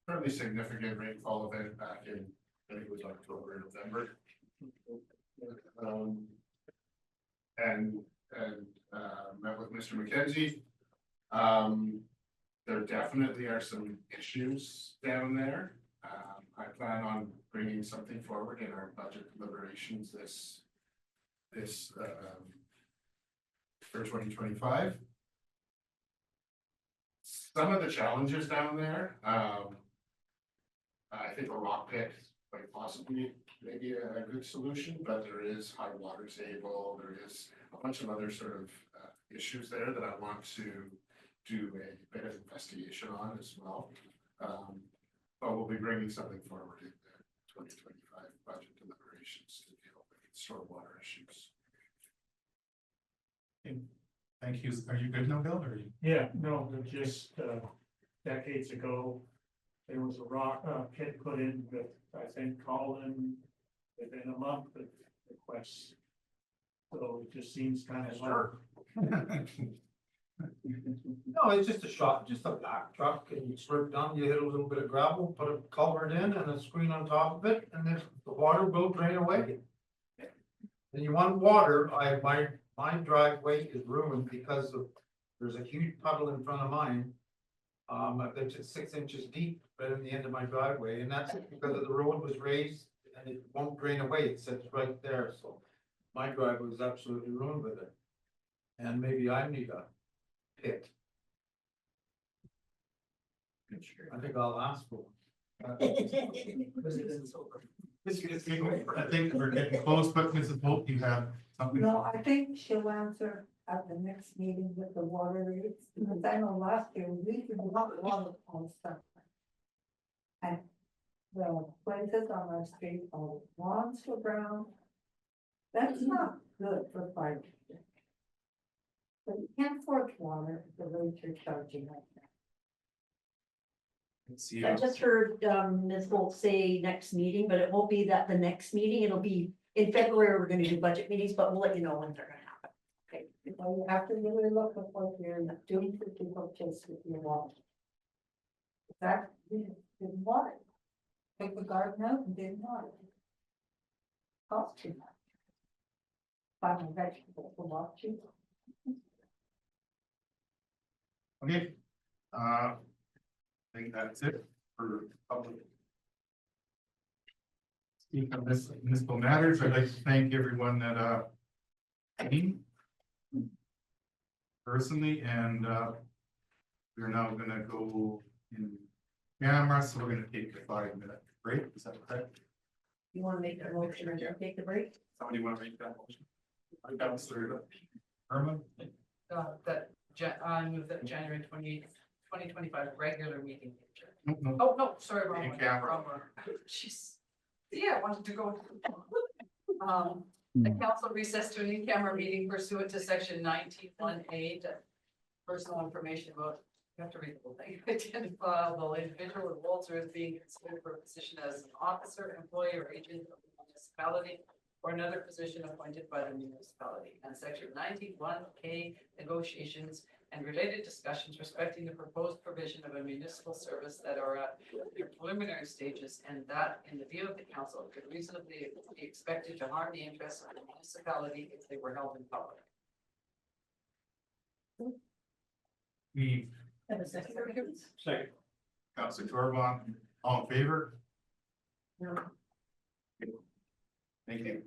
fairly significant rainfall event back in, I think it was October, November. And met with Mr. McKenzie. There definitely are some issues down there. I plan on bringing something forward in our budget deliberations this for 2025. Some of the challenges down there, I think a rock pit quite possibly maybe a good solution, but there is high water table, there is a bunch of other sort of issues there that I want to do a bit of investigation on as well. But we'll be bringing something forward in the 2025 budget deliberations to deal with stormwater issues. Thank you. Are you good now, Bill, or are you? Yeah, no, but just decades ago, there was a rock pit put in with, I think, Colin within a month of requests. So it just seems kind of like. No, it's just a shot, just a back truck, and you strip down, you hit a little bit of gravel, put a culvert in and a screen on top of it, and then the water will drain away. And you want water, my driveway is ruined because of, there's a huge puddle in front of mine. I bet it's 6 inches deep right in the end of my driveway, and that's because of the road was raised and it won't drain away, it sits right there, so. My driveway was absolutely ruined with it. And maybe I need a pit. I think I'll ask for one. I think we're getting close, but Mrs. Hope, you have something? No, I think she'll answer at the next meeting with the water rates, because I know last year we did not water on stuff. And the places on our street, all lawns were brown. That's not good for fire. But you can't force water at the rate you're charging right now. Let's see. I just heard Ms. Bolt say next meeting, but it won't be that the next meeting, it'll be in February, we're gonna do budget meetings, but we'll let you know when they're gonna happen. Okay. So you have to really look at what you're doing for people just with your water. That didn't water. Take the garden out and didn't water. Cost too much. Farming vegetables a lot cheaper. Okay. I think that's it for public. Speaking of this municipal matters, I'd like to thank everyone that came personally, and we're now gonna go in camera, so we're gonna take a 5-minute break. Is that correct? You wanna make a motion or take the break? Somebody want to make that motion? Councilor Herman? I move that January 28th, 2025 regular meeting. No. Oh, no, sorry, wrong In one, camera. wrong one. Jeez. Yeah, I wanted to go. The council recessed to an in-camera meeting pursuant to section 19(1)(a), personal information about, you have to read the whole thing. Identifiable individual with Walter as being considered for a position as an officer, employee, or agent of the municipality, or another position appointed by the municipality, and section 19(1)(k), negotiations and related discussions respecting the proposed provision of a municipal service that are at their preliminary stages, and that, in the view of the council, could reasonably be expected to harm the interests of the municipality if they were held in public. We, Have a second. Second. Councilor Torvon, all in favor? No. Thank you.